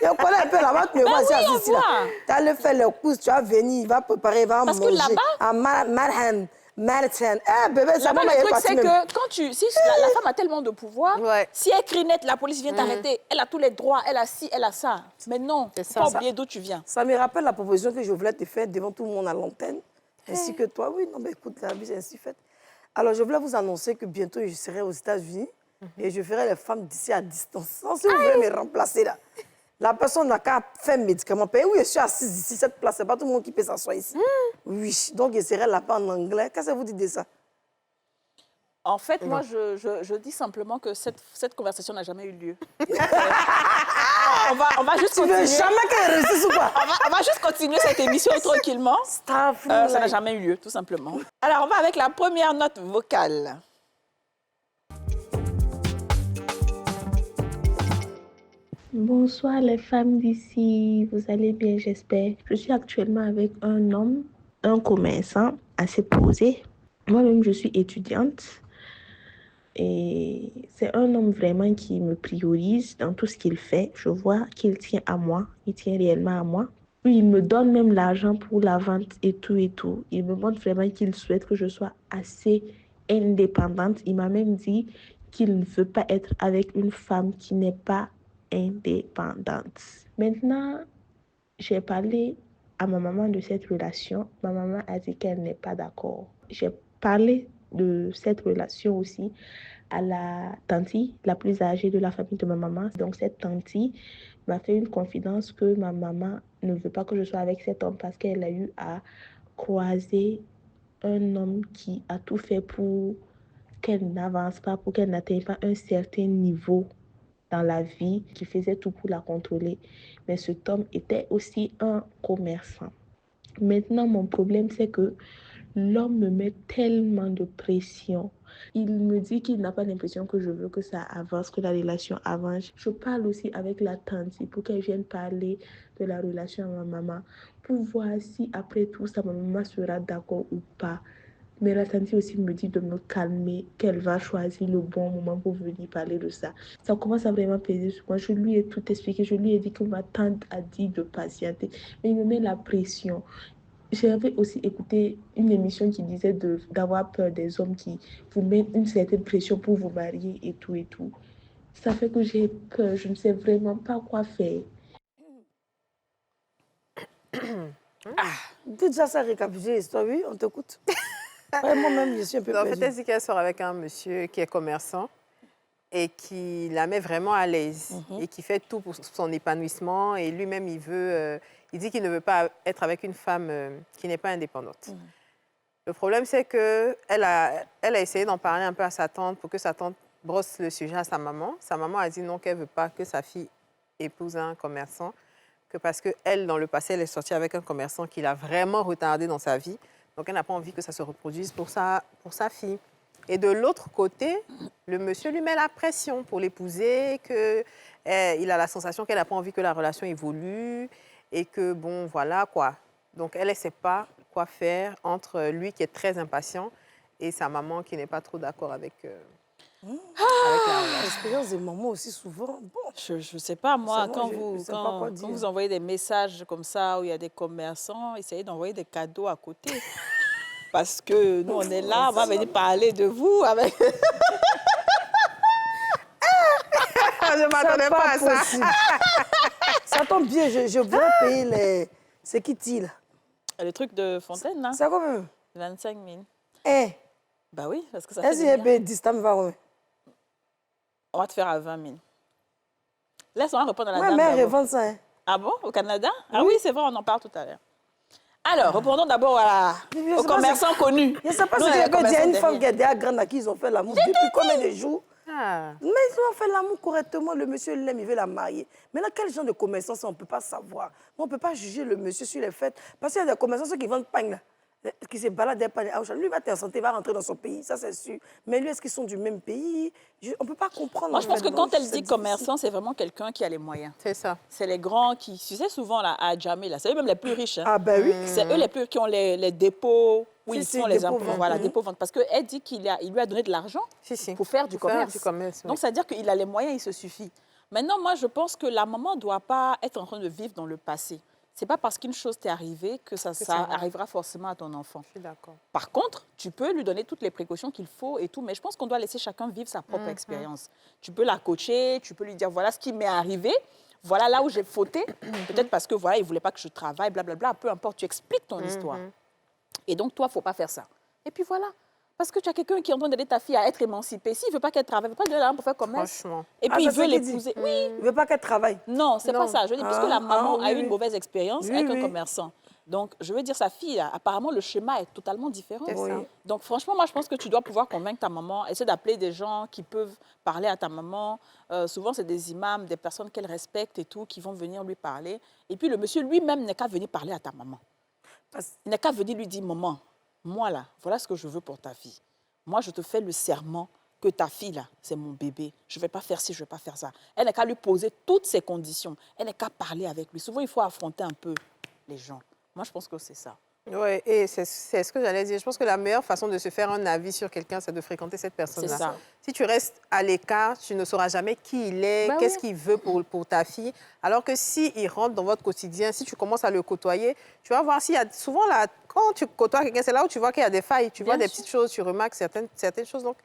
Je connais un peu là-bas, tu me vois
oui, on
ici, là.
voit.
Tu vas aller faire les courses, tu vas venir, il va préparer, il va
Parce que
manger.
là-bas-
À Manhattan. Eh, bébé, ça
Là-bas,
va,
le truc, c'est que quand tu... Si la femme a tellement de pouvoir,
Ouais.
si elle crie net, la police vient t'arrêter. Elle a tous les droits, elle a ci, elle a ça. Mais non, il ne faut
C'est
pas
ça.
oublier d'où tu viens.
Ça me rappelle la proposition que je voulais te faire devant tout le monde à l'antenne, ainsi que toi. Oui, non, mais écoute, la vie, c'est ainsi faite. Alors, je voulais vous annoncer que bientôt, je serai aux États-Unis et je ferai les femmes d'ici à distance. Donc, si vous voulez me remplacer, là, la personne n'a qu'à faire médicament. Oui, je suis assise ici, cette place, c'est pas tout le monde qui peut s'asseoir ici. Oui, donc je serai là-bas en anglais. Qu'est-ce que vous dites de ça?
En fait, moi, je dis simplement que cette conversation n'a jamais eu lieu. on va juste
Tu veux
continuer.
jamais qu'elle réussisse ou quoi?
On va juste continuer cette émission tranquillement.
Stop,
Ça n'a jamais eu lieu, tout simplement. Alors, on va avec la première note vocale.
Bonsoir les femmes d'ici, vous allez bien j'espère. Je suis actuellement avec un homme, un commerçant assez posé. Moi-même je suis étudiante et c'est un homme vraiment qui me priorise dans tout ce qu'il fait. Je vois qu'il tient à moi, il tient réellement à moi. Oui, il me donne même l'argent pour la vente et tout et tout. Il me montre vraiment qu'il souhaite que je sois assez indépendante. Il m'a même dit qu'il ne veut pas être avec une femme qui n'est pas indépendante. Maintenant, j'ai parlé à ma maman de cette relation. Ma maman a dit qu'elle n'est pas d'accord. J'ai parlé de cette relation aussi à la tante, la plus âgée de la famille de ma maman. Donc cette tante m'a fait une confidence que ma maman ne veut pas que je sois avec cet homme parce qu'elle a eu à croiser un homme qui a tout fait pour qu'elle n'avance pas, pour qu'elle n'atteigne pas un certain niveau dans la vie, qui faisait tout pour la contrôler. Mais cet homme était aussi un commerçant. Maintenant, mon problème, c'est que l'homme me met tellement de pression. Il me dit qu'il n'a pas l'impression que je veux que ça avance, que la relation avance. Je parle aussi avec la tante pour qu'elle vienne parler de la relation à ma maman, pour voir si après tout ça, ma maman sera d'accord ou pas. Mais la tante aussi me dit de me calmer, qu'elle va choisir le bon moment pour venir parler de ça. Ça commence à vraiment peser sur moi. Je lui ai tout expliqué. Je lui ai dit que ma tante a dit de patienter. Mais il me met la pression. J'avais aussi écouté une émission qui disait d'avoir peur des hommes qui vous mettent une certaine pression pour vous marier et tout et tout. Ça fait que j'ai peur. Je ne sais vraiment pas quoi faire.
Déjà, ça récapitule l'histoire, oui, on t'écoute. Ouais, moi-même, je suis un peu
En fait,
perdue.
elle dit qu'elle sort avec un monsieur qui est commerçant et qui la met vraiment à l'aise et qui fait tout pour son épanouissement. Et lui-même, il dit qu'il ne veut pas être avec une femme qui n'est pas indépendante. Le problème, c'est qu'elle a essayé d'en parler un peu à sa tante pour que sa tante brosse le sujet à sa maman. Sa maman a dit non, qu'elle ne veut pas que sa fille épouse un commerçant, que parce qu'elle, dans le passé, elle est sortie avec un commerçant qui l'a vraiment retardé dans sa vie. Donc, elle n'a pas envie que ça se reproduise pour sa fille. Et de l'autre côté, le monsieur lui met la pression pour l'épouser, qu'il a la sensation qu'elle n'a pas envie que la relation évolue et que, bon, voilà, quoi. Donc, elle ne sait pas quoi faire entre lui qui est très impatient et sa maman qui n'est pas trop d'accord avec la relation.
L'expérience des mamans aussi souvent. Bon,
Je ne sais pas, moi,
Ça,
quand,
je
vous,
sais pas quoi
quand
dire.
vous envoyez des messages comme ça où il y a des commerçants, essayez d'envoyer des cadeaux à côté. Parce que nous, on est là, on va venir parler de vous avec...
Je ne m'attendais pas à ça.
possible. Ça tombe bien, je voudrais payer les... C'est qui dit là?
Le truc de Fontaine, là,
C'est combien?
25 000.
Eh,
Bah oui, parce que ça fait
est-ce
des
qu'il y a
biens.
payé 10, ça me va combien?
On va te faire à 20 000. Laisse-moi répondre à la
Ouais,
dame
mais
d'abord.
revendre ça. Hein.
Ah bon, au Canada? Ah oui, c'est vrai, on en parle tout à l'heure. Alors, répondons d'abord
Mais je
aux
sais pas
commerçants connus.
Je ne sais pas
Nous,
si
on est
il y a
commerçants
une femme qui
derrière.
est derrière grande à qui ils ont fait l'amour depuis combien de jours?
Ah.
Mais ils ont fait l'amour correctement, le monsieur l'aime, il veut la marier. Maintenant, quel genre de commerçants ça, on ne peut pas savoir. On ne peut pas juger le monsieur sur les faits. Parce qu'il y a des commerçants ceux qui vendent pain, là, qui se baladent des pains. Lui, il va être en santé, il va rentrer dans son pays, ça c'est sûr. Mais lui, est-ce qu'ils sont du même pays? On ne peut pas comprendre.
Moi,
en
je pense
fait.
que quand
Donc,
elle
c'est
dit
difficile.
commerçant, c'est vraiment quelqu'un qui a les moyens.
C'est ça.
C'est les grands qui, tu sais, souvent, là, à Djamé, là, c'est eux même les plus riches. Hein.
Ah ben oui.
C'est eux les plus qui ont les dépôts où
Si,
ils
si,
font les
dépôts,
impôts.
ventes.
Voilà, dépôts, ventes. Parce qu'elle dit qu'il lui a donné de l'argent
Si.
pour faire du commerce.
oui.
Donc, ça veut dire qu'il a les moyens, il se suffit. Maintenant, moi, je pense que la maman ne doit pas être en train de vivre dans le passé. Ce n'est pas parce qu'une chose t'est arrivée que ça arrivera forcément à ton enfant.
Je suis d'accord.
Par contre, tu peux lui donner toutes les précautions qu'il faut et tout, mais je pense qu'on doit laisser chacun vivre sa propre expérience. Tu peux la coacher, tu peux lui dire, voilà ce qui m'est arrivé, voilà là où j'ai fauté, peut-être parce que voilà, il ne voulait pas que je travaille, blablabla, peu importe, tu expliques ton histoire. Et donc, toi, il ne faut pas faire ça. Et puis voilà. Parce que tu as quelqu'un qui est en train d'aider ta fille à être émancipée. S'il ne veut pas qu'elle travaille, il ne veut pas donner l'argent pour faire commerce.
Franchement.
Et puis,
Ah,
il
c'est
veut
ça qu'il dit.
l'épouser. Oui,
Il ne veut pas qu'elle travaille.
non, c'est pas
Non.
ça. Je dis, puisque la maman
oui,
a eu
oui.
une mauvaise expérience
Oui,
avec un
oui.
commerçant. Donc, je veux dire, sa fille, là, apparemment, le schéma est totalement différent.
C'est ça.
Donc, franchement, moi, je pense que tu dois pouvoir convaincre ta maman. Essaie d'appeler des gens qui peuvent parler à ta maman. Souvent, c'est des imams, des personnes qu'elle respecte et tout, qui vont venir lui parler. Et puis, le monsieur lui-même n'est qu'à venir parler à ta maman. Il n'est qu'à venir lui dire, maman, moi, là, voilà ce que je veux pour ta fille. Moi, je te fais le serment que ta fille, là, c'est mon bébé. Je ne vais pas faire ci, je ne vais pas faire ça. Elle n'est qu'à lui poser toutes ses conditions. Elle n'est qu'à parler avec lui. Souvent, il faut affronter un peu les gens. Moi, je pense que c'est ça.
Oui, et c'est ce que j'allais dire. Je pense que la meilleure façon de se faire un avis sur quelqu'un, c'est de fréquenter cette personne-là.
C'est ça.
Si tu restes à l'écart, tu ne sauras jamais qui il est,
Ben
qu'est-ce
oui.
qu'il veut pour ta fille. Alors que s'il rentre dans votre quotidien, si tu commences à le côtoyer, tu vas voir s'il y a... Souvent, là, quand tu côtoies quelqu'un, c'est là où tu vois qu'il y a des failles. Tu vois
Bien
des
sûr.
petites choses, tu remarques certaines choses. Donc,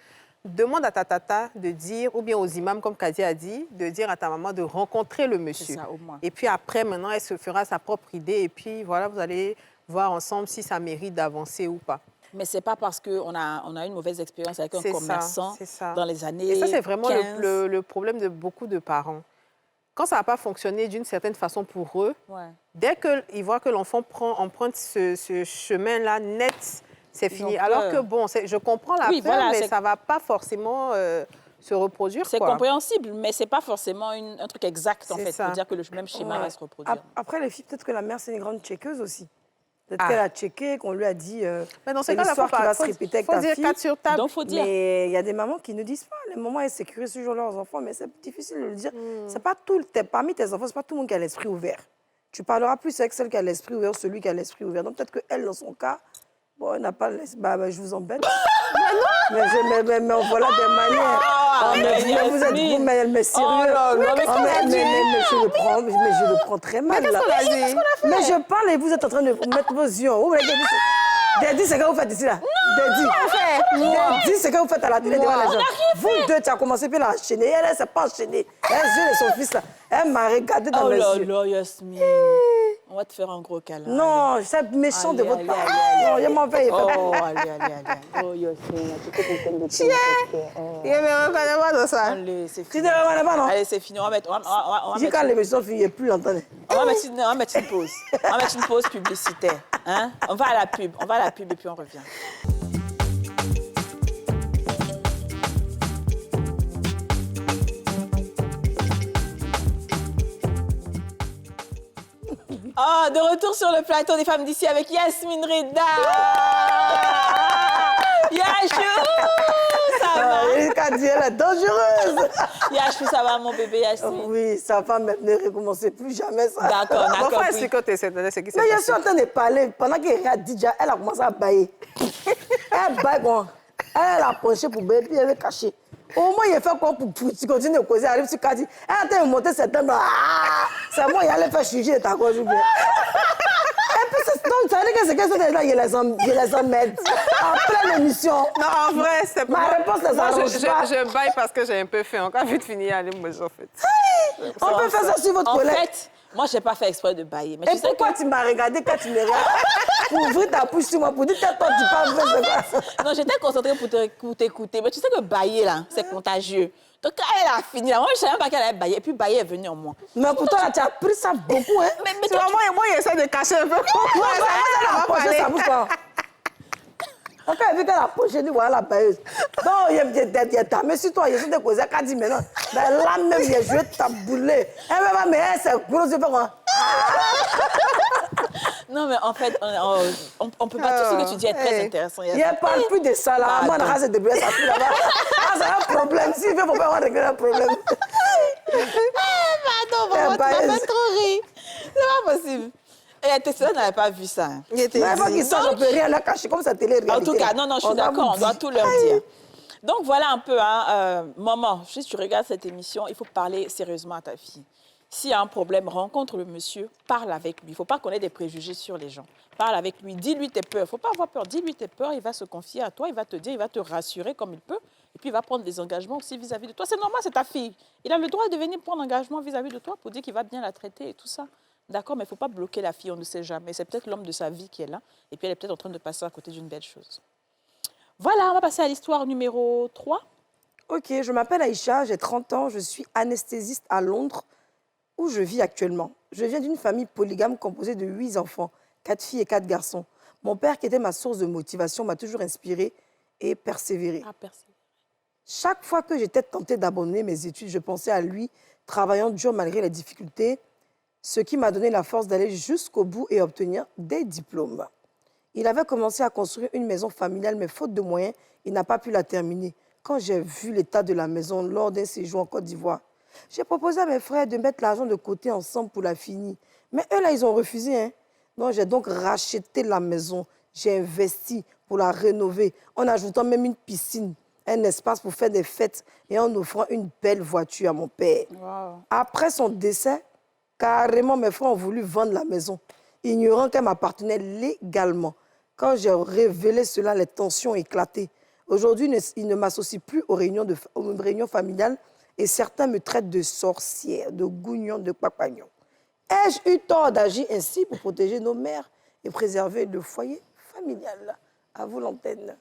demande à ta tata de dire, ou bien aux imams, comme Kadi a dit, de dire à ta maman de rencontrer le monsieur.
C'est ça, au moins.
Et puis après, maintenant, elle se fera sa propre idée. Et puis, voilà, vous allez voir ensemble si ça mérite d'avancer ou pas.
Mais ce n'est pas parce qu'on a une mauvaise expérience avec un
C'est ça,
commerçant
c'est ça.
dans les années
Et ça, c'est vraiment
15.
le problème de beaucoup de parents. Quand ça n'a pas fonctionné d'une certaine façon pour eux,
Ouais.
dès qu'ils voient que l'enfant emprunte ce chemin-là net, c'est
Ils
fini.
ont
Alors
peur.
que, bon, je comprends la
Oui,
peur,
voilà,
mais
c'est-
ça ne va pas forcément se reproduire.
C'est
quoi.
compréhensible, mais ce n'est pas forcément un truc exact, en
C'est
fait,
ça.
pour dire que le même schéma
Ouais.
va se reproduire.
Après, les filles, peut-être que la mère, c'est une grande checkeuse aussi. Peut-être
Ah.
qu'elle a checké, qu'on lui a dit
Mais dans
c'est
ces cas-là,
l'histoire qui va se
faut
répéter avec
faut
ta
dire
fille.
4 sur table.
Donc, il faut dire.
Mais il y a des mamans qui ne disent pas. Les mamans, elles sécurisent toujours leurs enfants, mais c'est difficile de le dire. C'est pas parmi tes enfants, c'est pas tout le monde qui a l'esprit ouvert. Tu parleras plus avec celle qui a l'esprit ouvert, celui qui a l'esprit ouvert. Donc peut-être qu'elle, dans son cas, bon, elle n'a pas l'esprit. Bah, je vous embête. mais voilà des manières. Mais vous êtes vous, mais elle m'est sérieux.
Oh là là, mais
Oh, mais je le prends très mal. là. Mais je parle et vous êtes en train de mettre vos yeux en haut. Daddy, c'est quand vous faites ici, là. Daddy, c'est quand vous faites à la télé devant les gens. Vous deux, tu as commencé puis elle a enchaîné. Elle ne s'est pas enchaînée. Elle et son fils, là. Elle m'a regardé dans
Oh
les
là
yeux.
là, Yasmine. On va te faire un gros câlin.
Non, c'est méchant de
Allez,
votre
allez,
part.
allez,
Non, je m'en vais.
Oh, allez. Oh, Yasmine, tu peux comprendre de tout.
Il ne me reconnaît pas dans ça.
Allez, c'est
Tu
fini.
ne me connais pas, non?
Allez, c'est fini. On va mettre
J'ai quand l'émission finit, plus longtemps.
on va mettre une pause. On va mettre une pause publicitaire. Hein? On va à la pub et puis on revient. Oh, de retour sur le plateau des femmes d'ici avec Yasmine Reda. Yachou, ça va?
Elle est dangereuse.
Yachou, ça va, mon bébé Yasmine?
Oui, ça va maintenant recommencer plus jamais ça.
D'accord,
Mon
d'accord.
frère,
oui.
c'est quand c'est ce qui s'est
Mais je
passé.
suis en train de parler. Pendant qu'elle a dit déjà, elle a commencé à bailler. Elle baille, bon. Elle a penché pour bailler, puis elle est cachée. Au moins, il fait quoi pour tu continues de causer, arrive sur Kadi. Elle a été montée cette table. C'est moi, il allait faire chuger ta gorge. Et puis, donc, ça veut dire que c'est quelque chose de là, je les emmène. En pleine émission.
Non, en vrai, c'est pas...
Ma réponse, ça s'arrange pas.
Je baille parce que j'ai un peu faim. Encore vite finir, allez, moi, en fait.
On peut faire ça sur votre collègue.
En fait, moi, je n'ai pas fait exprès de bailler. Mais
Et
tu sais
pourquoi
que...
tu m'as regardé quand tu me regardes pour ouvrir ta bouche sur moi, pour dire que toi, tu parles vrai,
Non, j'étais concentrée pour t'écouter. Mais tu sais que bailler, là, c'est contagieux. Donc, quand elle a fini, là, moi, je ne savais même pas qu'elle allait bailler. Et puis, bailler est venu en moi.
Mais pourtant, là, tu as pris ça beaucoup, hein.
Mais
Tu vois, moi, il essaie de cacher un peu.
Non, elle a approché sa bouche, quoi. Quand elle a vu qu'elle a approché, elle dit, voilà la bailleuse. Non, il y a ta mais sur toi, il y a des causes, elle a dit, mais non. Ben là même, il a joué ta boulée. Elle va pas, mais elle, c'est gros, c'est pas quoi.
Non, mais en fait, on peut pas... Tout ce que tu dis est très intéressant.
Il ne parle plus de ça, là. Moi, on a de débrouiller ça plus là-bas. Ah, c'est un problème. S'il veut, faut pas régler un problème.
Pardon, maman, tu m'as fait trop rire. C'est pas possible. Et Tessera n'avait pas vu ça.
Mais il faut qu'il sache, on peut rien la cacher, comme ça, télé-réalité.
En tout cas, non, je suis d'accord, on doit tout leur dire. Donc, voilà un peu, maman, si tu regardes cette émission, il faut parler sérieusement à ta fille. S'il y a un problème, rencontre le monsieur, parle avec lui. Il ne faut pas qu'on ait des préjugés sur les gens. Parle avec lui, dis-lui tes peurs. Il ne faut pas avoir peur, dis-lui tes peurs, il va se confier à toi, il va te dire, il va te rassurer comme il peut. Et puis, il va prendre des engagements aussi vis-à-vis de toi. C'est normal, c'est ta fille. Il a le droit de venir prendre engagement vis-à-vis de toi pour dire qu'il va bien la traiter et tout ça. D'accord, mais il ne faut pas bloquer la fille, on ne sait jamais. C'est peut-être l'homme de sa vie qui est là. Et puis, elle est peut-être en train de passer à côté d'une belle chose. Voilà, on va passer à l'histoire numéro 3.
Ok, je m'appelle Aïcha, j'ai 30 ans, je suis anesthésiste à Londres, où je vis actuellement. Je viens d'une famille polygame composée de 8 enfants, 4 filles et 4 garçons. Mon père, qui était ma source de motivation, m'a toujours inspiré et persévéré. Chaque fois que j'étais tentée d'abandonner mes études, je pensais à lui, travaillant dur malgré les difficultés, ce qui m'a donné la force d'aller jusqu'au bout et obtenir des diplômes. Il avait commencé à construire une maison familiale, mais faute de moyens, il n'a pas pu la terminer. Quand j'ai vu l'état de la maison lors d'un séjour en Côte d'Ivoire, j'ai proposé à mes frères de mettre l'argent de côté ensemble pour la finir. Mais eux, là, ils ont refusé. Hein. Donc, j'ai donc racheté la maison. J'ai investi pour la rénover, en ajoutant même une piscine, un espace pour faire des fêtes et en offrant une belle voiture à mon père. Wow. Après son décès, carrément, mes frères ont voulu vendre la maison, ignorant qu'elle m'appartenait légalement. Quand j'ai révélé cela, les tensions ont éclaté. Aujourd'hui, ils ne m'associent plus aux réunions familiales et certains me traitent de sorcière, de gougnon, de papagnon. Ai-je eu tort d'agir ainsi pour protéger nos mères et préserver le foyer familial? À vous l'antenne.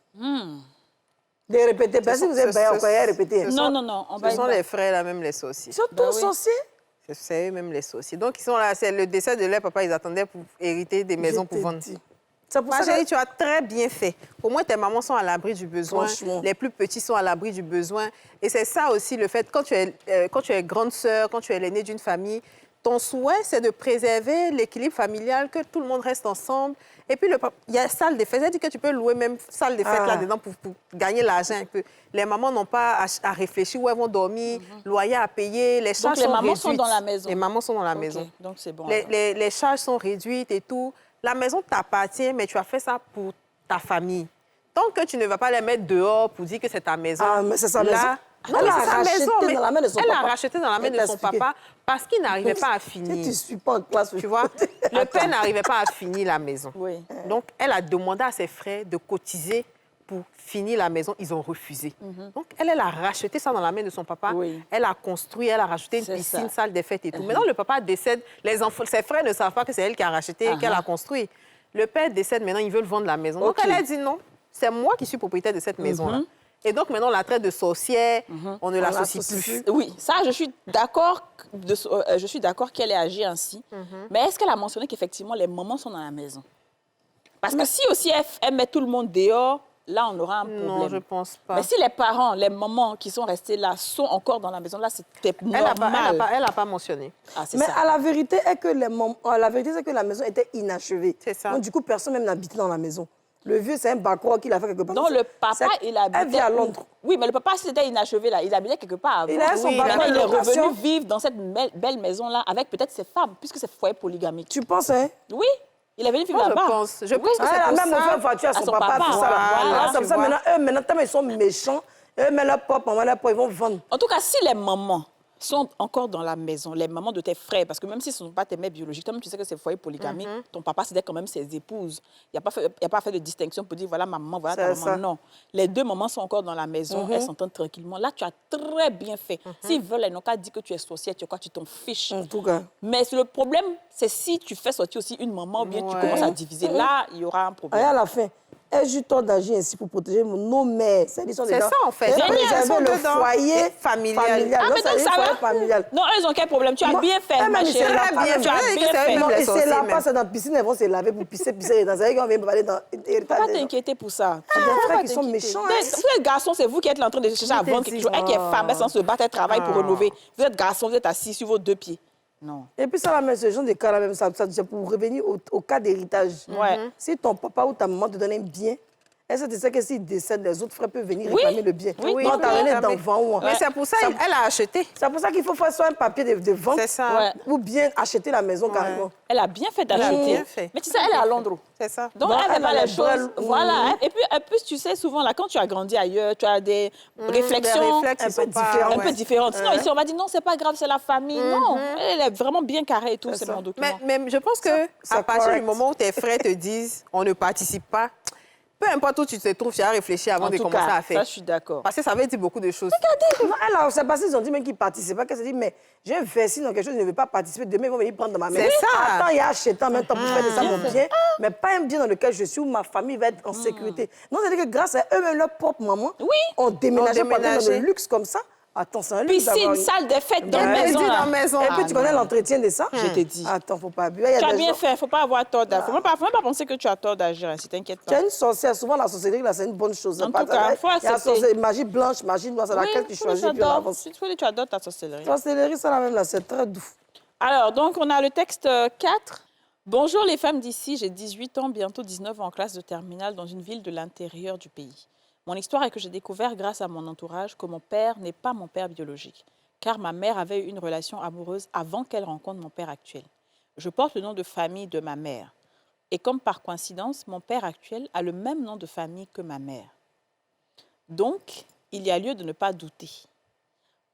De répéter, parce que vous êtes bien encore à répéter.
Non.
Ce sont les frères, là, même les sorciers.
Ils sont tous sorciers?
C'est eux-mêmes les sorciers. Donc, ils sont là, c'est le décès de leur papa, ils attendaient pour hériter des maisons pour vendre.
C'est pour
Ma
ça
chérie, tu as très bien fait. Au moins, tes mamans sont à l'abri du besoin. Les plus petits sont à l'abri du besoin. Et c'est ça aussi le fait, quand tu es grande sœur, quand tu es l'aînée d'une famille, ton souhait, c'est de préserver l'équilibre familial, que tout le monde reste ensemble. Et puis, il y a salle des fêtes. C'est-à-dire que tu peux louer même salle des fêtes là-dedans pour gagner l'argent un peu. Les mamans n'ont pas à réfléchir où elles vont dormir, loyer à payer, les charges sont réduites.
Donc, les mamans sont dans la maison.
Les mamans sont dans la maison.
Donc, c'est bon.
Les charges sont réduites et tout. La maison t'appartient, mais tu as fait ça pour ta famille. Tant que tu ne vas pas les mettre dehors pour dire que c'est ta maison.
Ah, mais c'est sa maison.
Non,
elle
c'est sa maison, mais
dans la main de son
elle
papa.
l'a racheté dans la main de son papa parce qu'il n'arrivait pas à finir.
Si tu ne suis pas en classe,
tu vois, le père n'arrivait pas à finir la maison.
Oui.
Donc, elle a demandé à ses frères de cotiser pour finir la maison. Ils ont refusé. Donc, elle a racheté ça dans la main de son papa.
Oui.
Elle a construit, elle a rajouté une piscine, salle des fêtes et tout. Maintenant, le papa décède. Les enfants, ses frères ne savent pas que c'est elle qui a racheté et qu'elle a construit. Le père décède, maintenant, ils veulent vendre la maison. Donc, elle a dit non, c'est moi qui suis propriétaire de cette maison-là. Et donc, maintenant, on la traite de sorcière, on ne l'associe plus.
Oui, ça, je suis d'accord qu'elle ait agi ainsi. Mais est-ce qu'elle a mentionné qu'effectivement, les mamans sont dans la maison? Parce que si aussi elle met tout le monde dehors, là, on aura un problème.
Non, je ne pense pas.
Mais si les parents, les mamans qui sont restés là, sont encore dans la maison, là, c'était normal.
Elle n'a pas mentionné.
Ah,
mais la vérité est que la maison était inachevée.
C'est ça.
Donc, du coup, personne même n'habitait dans la maison. Le vieux, c'est un bacroix qu'il a fait quelque part.
Non, le papa, il habitait...
Elle vit à Londres.
Oui, mais le papa, c'était inachevé, là. Il habitait quelque part avant.
Il a son
Maintenant, il est
location.
revenu vivre dans cette belle maison-là avec peut-être ses femmes, puisque c'est foyer polygamique.
Tu penses, hein?
Oui. Il est venu vivre
Moi,
là-bas.
je pense que c'est
Elle
pour
a même
ça.
offert voiture à son papa, tout ça.
Voilà,
Là,
tu
comme ça,
vois.
maintenant, tellement ils sont méchants. Eux, mais leur papa, maman, leur papa, ils vont vendre.
En tout cas, si les mamans sont encore dans la maison, les mamans de tes frères, parce que même si ce ne sont pas tes mères biologiques, toi-même, tu sais que c'est foyer polygamique, ton papa, c'était quand même ses épouses. Il n'y a pas fait de distinction pour dire, voilà ma maman, voilà ta maman.
Ça.
Non. Les deux mamans sont encore dans la maison, elles s'entendent tranquillement. Là, tu as très bien fait. S'ils veulent, elles n'ont qu'à dire que tu es sorcière, tu t'en fiches.
En tout cas.
Mais le problème, c'est si tu fais sortir aussi une maman ou bien tu commences à diviser. Là, il y aura un
Et
problème.
à la fin, ai-je eu tort d'agir ainsi pour protéger nos mères? C'est
ça, en fait.
Elles
Elles sont
préserver le
dedans.
foyer
Familial.
Ah, mais donc, ça va.
familial.
Non, elles ont quel problème? Tu as bien fait, ma chérie. Tu as bien fait.
Non,
les
et c'est
sorciers
là,
même.
pas c'est dans la piscine, elles vont se laver pour pisser. Dans ça, on vient parler dans
Faut
l'héritage.
pas t'inquiéter pour ça.
Des frères qui sont
t'inquiéter.
méchants.
Vous êtes garçon, c'est vous qui êtes en train de chercher à vendre quelque chose. Elle qui est femme, elle s'en se bat, elle travaille pour renouveler. Vous êtes garçon, vous êtes assis sur vos deux pieds. Non.
Et puis ça, là, même, ce genre de cas, là, même, ça, c'est pour revenir au cas d'héritage.
Ouais.
Si ton papa ou ta maman te donne un bien, est-ce que tu sais que s'il décède, les autres frères peuvent venir
Oui.
réclamer le bien?
Oui,
Non, t'as
oui,
rien d'enfant ou...
Mais c'est pour ça qu'elle a acheté.
C'est pour ça qu'il faut faire soit un papier de vente
C'est ça.
Ouais.
ou bien acheter la maison carrément.
Elle a bien fait
Elle a
d'acheter.
bien fait.
Mais tu sais, elle est à Londres.
C'est ça.
Donc,
Donc,
elle fait
elle
pas
a
les
les
choses.
brels.
Voilà. Et puis, tu sais, souvent, là, quand tu as grandi ailleurs, tu as des réflexions
Des réflexes,
un
ils
peu
sont pas-
différents.
un peu différentes. Sinon, ici, on va dire, non, c'est pas grave, c'est la famille. Non, elle est vraiment bien carrée et tout, c'est
ça.
mon document.
Mais je pense que
c'est
à partir
correct.
du moment où tes frères te disent on ne participe pas, peu importe où tu te trouves, tu as réfléchi avant
En
de
tout
commencer
cas,
à faire.
ça, je suis d'accord.
Parce que ça veut dire beaucoup de choses.
Non, elle, c'est parce qu'ils ont dit même qu'ils ne participent pas, qu'elle s'est dit, mais j'ai investi dans quelque chose, je ne veux pas participer, demain ils vont venir prendre dans ma main.
C'est ça.
Attends, il y a acheté en même temps pour faire de ça mon bien, mais pas un bien dans lequel je suis, où ma famille va être en sécurité. Non, c'est-à-dire que grâce à eux-mêmes, leur propre maman, on déménageait pas dans le luxe comme ça. Attends, c'est un luxe d'avoir
Piscine, salle des fêtes dans
Ouais.
la maison.
Dans
là.
la maison.
Et puis tu connais
non.
l'entretien de ça?
Je t'ai dit.
Attends, faut pas abuser. Il y a
Tu as
des
bien
gens-
fait, il ne faut pas avoir tort d'agir. Il ne faut pas penser que tu as tort d'agir ainsi, t'inquiète
Tu as
pas.
une sorcière, souvent la sorcellerie, là, c'est une bonne chose.
En
C'est pas-
tout cas, faut
il y a la
accepter.
sorcellerie, magie blanche, magie noire, c'est laquelle tu
Oui,
choisis, puis on avance.
tu adores ta sorcellerie.
Sorcellerie, ça, là, même, là, c'est très doux.
Alors, donc, on a le texte 4. Bonjour les femmes d'ici, j'ai 18 ans, bientôt 19 ans en classe de terminale dans une ville de l'intérieur du pays. Mon histoire est que j'ai découvert grâce à mon entourage que mon père n'est pas mon père biologique, car ma mère avait eu une relation amoureuse avant qu'elle rencontre mon père actuel. Je porte le nom de famille de ma mère. Et comme par coïncidence, mon père actuel a le même nom de famille que ma mère. Donc, il y a lieu de ne pas douter.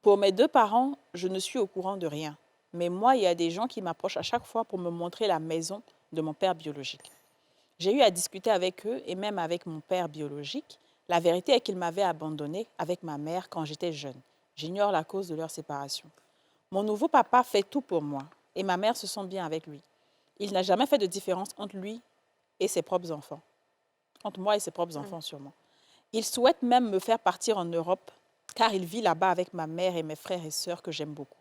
Pour mes deux parents, je ne suis au courant de rien. Mais moi, il y a des gens qui m'approchent à chaque fois pour me montrer la maison de mon père biologique. J'ai eu à discuter avec eux et même avec mon père biologique. La vérité est qu'il m'avait abandonnée avec ma mère quand j'étais jeune. J'ignore la cause de leur séparation. Mon nouveau papa fait tout pour moi et ma mère se sent bien avec lui. Il n'a jamais fait de différence entre lui et ses propres enfants. Entre moi et ses propres enfants, sûrement. Il souhaite même me faire partir en Europe car il vit là-bas avec ma mère et mes frères et sœurs que j'aime beaucoup.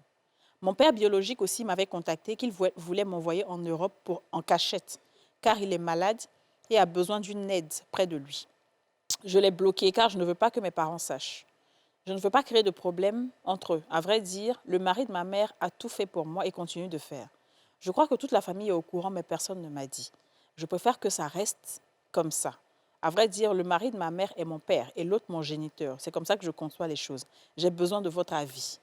Mon père biologique aussi m'avait contacté qu'il voulait m'envoyer en Europe en cachette car il est malade et a besoin d'une aide près de lui. Je l'ai bloqué car je ne veux pas que mes parents sachent. Je ne veux pas créer de problème entre eux. À vrai dire, le mari de ma mère a tout fait pour moi et continue de faire. Je crois que toute la famille est au courant, mais personne ne m'a dit. Je préfère que ça reste comme ça. À vrai dire, le mari de ma mère est mon père et l'autre mon géniteur. C'est comme ça que je conçois les choses. J'ai besoin de votre avis.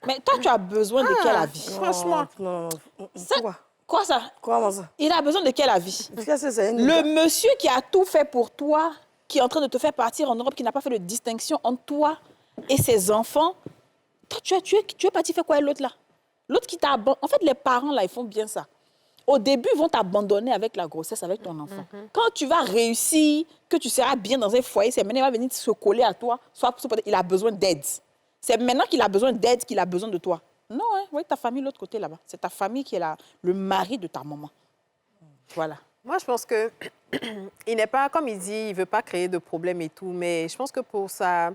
Mais toi, tu as besoin de quel avis?
Franchement.
Non.
Ça-
Quoi?
Quoi ça?
Comment ça?
Il a besoin de quel avis?
Qu'est-ce que c'est une...
Le monsieur qui a tout fait pour toi, qui est en train de te faire partir en Europe, qui n'a pas fait de distinction entre toi et ses enfants, toi, tu es parti faire quoi avec l'autre là? L'autre qui t'a abandonné. En fait, les parents là, ils font bien ça. Au début, ils vont t'abandonner avec la grossesse, avec ton enfant. Quand tu vas réussir, que tu seras bien dans un foyer, c'est maintenant qu'il va venir se coller à toi, soit il a besoin d'aide. C'est maintenant qu'il a besoin d'aide qu'il a besoin de toi. Non, hein, oui, ta famille, l'autre côté là-bas. C'est ta famille qui est là, le mari de ta maman. Voilà.
Moi, je pense que il n'est pas, comme il dit, il ne veut pas créer de problème et tout, mais je pense que pour
son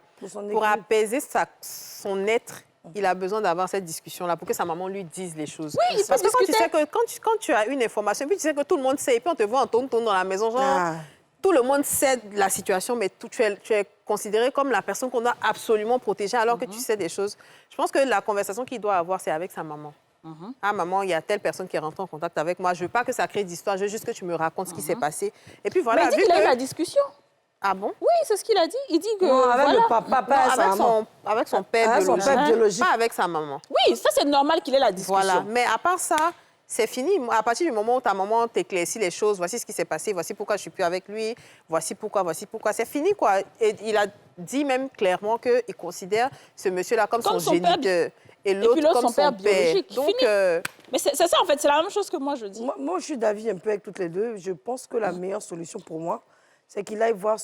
équipe.
apaiser son être, il a besoin d'avoir cette discussion-là pour que sa maman lui dise les choses.
Oui, il
Parce
peut
que quand tu
discuter.
sais que quand tu as une information, puis tu sais que tout le monde sait, et puis on te voit en tourne dans la maison, genre,
Ah.
tout le monde sait de la situation, mais tu es considéré comme la personne qu'on doit absolument protéger alors que tu sais des choses. Je pense que la conversation qu'il doit avoir, c'est avec sa maman. Ah, maman, il y a telle personne qui est rentrée en contact avec moi. Je ne veux pas que ça crée d'histoire, je veux juste que tu me racontes ce qui s'est passé. Et puis voilà.
Mais il dit
vu
qu'il a eu
que-
la discussion.
Ah bon?
Oui, c'est ce qu'il a dit. Il dit que.
Non, avec
voilà.
le papa,
Non,
pas sa maman.
avec son père
Avec son
biologique.
père biologique.
Pas avec sa maman.
Oui, ça c'est normal qu'il ait la discussion.
Voilà. Mais à part ça, c'est fini. À partir du moment où ta maman t'éclaircit les choses, voici ce qui s'est passé, voici pourquoi je suis plus avec lui, voici pourquoi, c'est fini, quoi. Et il a dit même clairement qu'il considère ce monsieur-là comme son géniteur. Et l'autre comme son père biologique. Donc,
mais c'est ça, en fait, c'est la même chose que moi, je dis.
Moi, je suis d'avis un peu avec toutes les deux. Je pense que la meilleure solution pour moi, c'est qu'il aille voir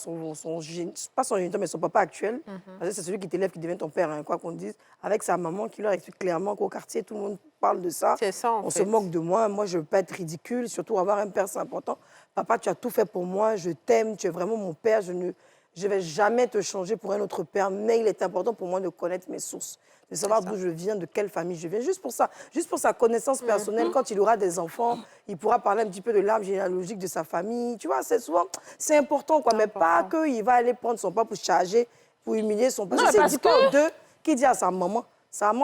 pas son géniteur, mais son papa actuel. Parce que c'est celui qui t'élève qui devient ton père, hein, quoi qu'on dise. Avec sa maman qui leur explique clairement qu'au quartier, tout le monde parle de ça.
C'est ça,
On se moque de moi. Moi, je ne veux pas être ridicule. Surtout, avoir un père, c'est important. Papa, tu as tout fait pour moi. Je t'aime. Tu es vraiment mon père. Je ne vais jamais te changer pour un autre père. Mais il est important pour moi de connaître mes sources, de savoir d'où je viens, de quelle famille je viens. Juste pour ça, juste pour sa connaissance personnelle. Quand il aura des enfants, il pourra parler un petit peu de l'arbre généalogique de sa famille. Tu vois, c'est important, quoi. Mais pas qu'il va aller prendre son papa pour charger, pour humilier son papa. C'est dit pas deux qui dit à sa maman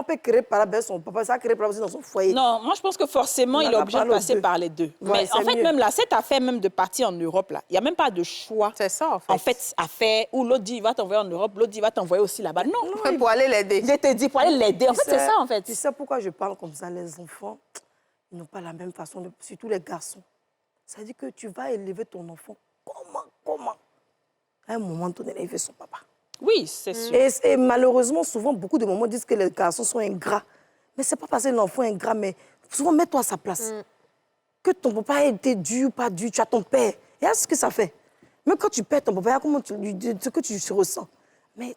peut créer par la son papa, ça crée par la dans son foyer.
Non, moi je pense que forcément il est obligé de passer par les deux.
Ouais,
mais en fait, même là, cette affaire même de partir en Europe, là, il n'y a même pas de choix.
C'est ça,
En fait, affaire où l'autre dit il va t'envoyer en Europe, l'autre dit il va t'envoyer aussi là-bas. Non,
pour aller l'aider.
Il te dit pour aller l'aider. En fait, c'est ça, en fait.
Tu sais pourquoi je parle comme ça? Les enfants, ils n'ont pas la même façon, surtout les garçons. Ça veut dire que tu vas élever ton enfant. Comment? À un moment donné, il élever son papa.
Oui, c'est sûr.
Et malheureusement, souvent, beaucoup de mamans disent que les garçons sont ingrats. Mais ce n'est pas parce que l'enfant est ingrat, mais souvent, mets-toi à sa place. Que ton papa ait été dur ou pas dur, tu as ton père. Et ce que ça fait. Même quand tu perds ton papa, comment ce que tu ressens. Mais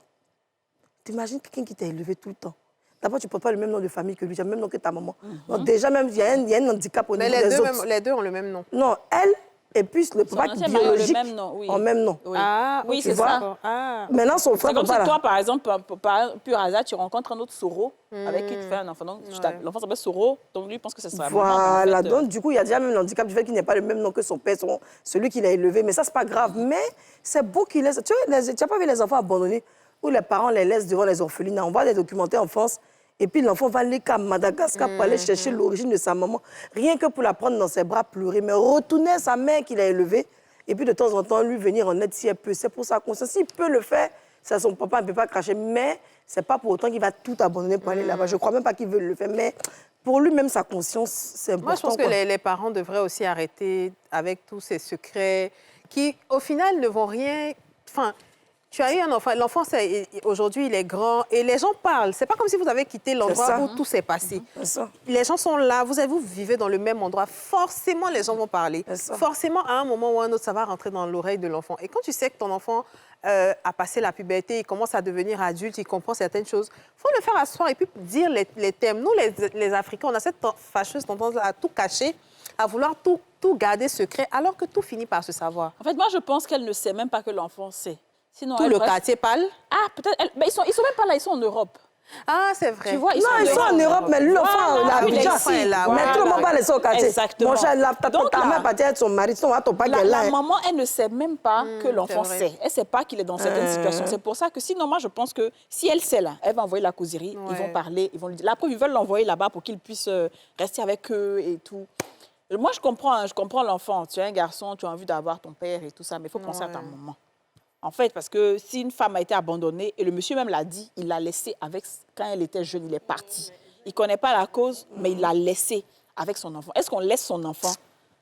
t'imagines quelqu'un qui t'a élevé tout le temps. D'abord, tu ne portes pas le même nom de famille que lui, tu as le même nom que ta maman. Donc déjà, même, il y a un handicap au niveau des autres.
Les deux ont le même nom.
Non, elle... Et puis le papa biologique
le même nom, oui.
en même nom.
Oui,
oui,
c'est ça.
Maintenant, son frère...
C'est comme si toi, par exemple, par pur hasard, tu rencontres un autre Soro avec qui tu fais un enfant. Donc, l'enfant s'appelle Soro, donc lui, il pense que c'est ça.
Voilà, donc du coup, il y a déjà même l'handicap du fait qu'il n'ait pas le même nom que son père, celui qu'il a élevé. Mais ça, c'est pas grave. Mais c'est beau qu'il laisse... Tu n'as pas vu les enfants abandonnés où les parents les laissent devant les orphelinats. On voit des documentaires en France. Et puis l'enfant va aller à Madagascar pour aller chercher l'origine de sa maman. Rien que pour la prendre dans ses bras, pleurer. Mais retourner à sa mère qu'il a élevée. Et puis de temps en temps, lui venir en aide si elle peut. C'est pour sa conscience. S'il peut le faire, c'est son papa, il ne peut pas cracher. Mais ce n'est pas pour autant qu'il va tout abandonner pour aller là-bas. Je ne crois même pas qu'il veut le faire. Mais pour lui-même, sa conscience, c'est important.
Moi, je pense que les parents devraient aussi arrêter avec tous ces secrets qui, au final, ne vont rien... Enfin, tu as eu un enfant, l'enfant, aujourd'hui, il est grand et les gens parlent. C'est pas comme si vous avez quitté l'endroit où tout s'est passé. Les gens sont là, vous vivez dans le même endroit. Forcément, les gens vont parler. Forcément, à un moment ou à un autre, ça va rentrer dans l'oreille de l'enfant. Et quand tu sais que ton enfant a passé la puberté, il commence à devenir adulte, il comprend certaines choses, il faut le faire asseoir et puis dire les thèmes. Nous, les Africains, on a cette fâcheuse tendance à tout cacher, à vouloir tout garder secret, alors que tout finit par se savoir.
En fait, moi, je pense qu'elle ne sait même pas que l'enfant sait. Sinon,
tout le quartier parle.
Ah, peut-être. Mais ils sont même pas là, ils sont en Europe.
Ah, c'est vrai.
Tu vois,
ils sont en Europe, mais l'enfant, la
est là.
Mais tout le monde va laisser au quartier.
Exactement.
Mon cher, ta mère partie avec son mari, ton papa qui est là.
La maman, elle ne sait même pas que l'enfant sait. Elle ne sait pas qu'il est dans certaines situations. C'est pour ça que sinon, moi, je pense que si elle sait là, elle va envoyer la causerie, ils vont parler, ils vont lui dire. La preuve, ils veulent l'envoyer là-bas pour qu'il puisse rester avec eux et tout. Moi, je comprends l'enfant. Tu es un garçon, tu as envie d'avoir ton père et tout ça, mais il faut penser à ta maman. En fait, parce que si une femme a été abandonnée, et le monsieur même l'a dit, il l'a laissée avec... Quand elle était jeune, il est parti. Il ne connaît pas la cause, mais il l'a laissée avec son enfant. Est-ce qu'on laisse son enfant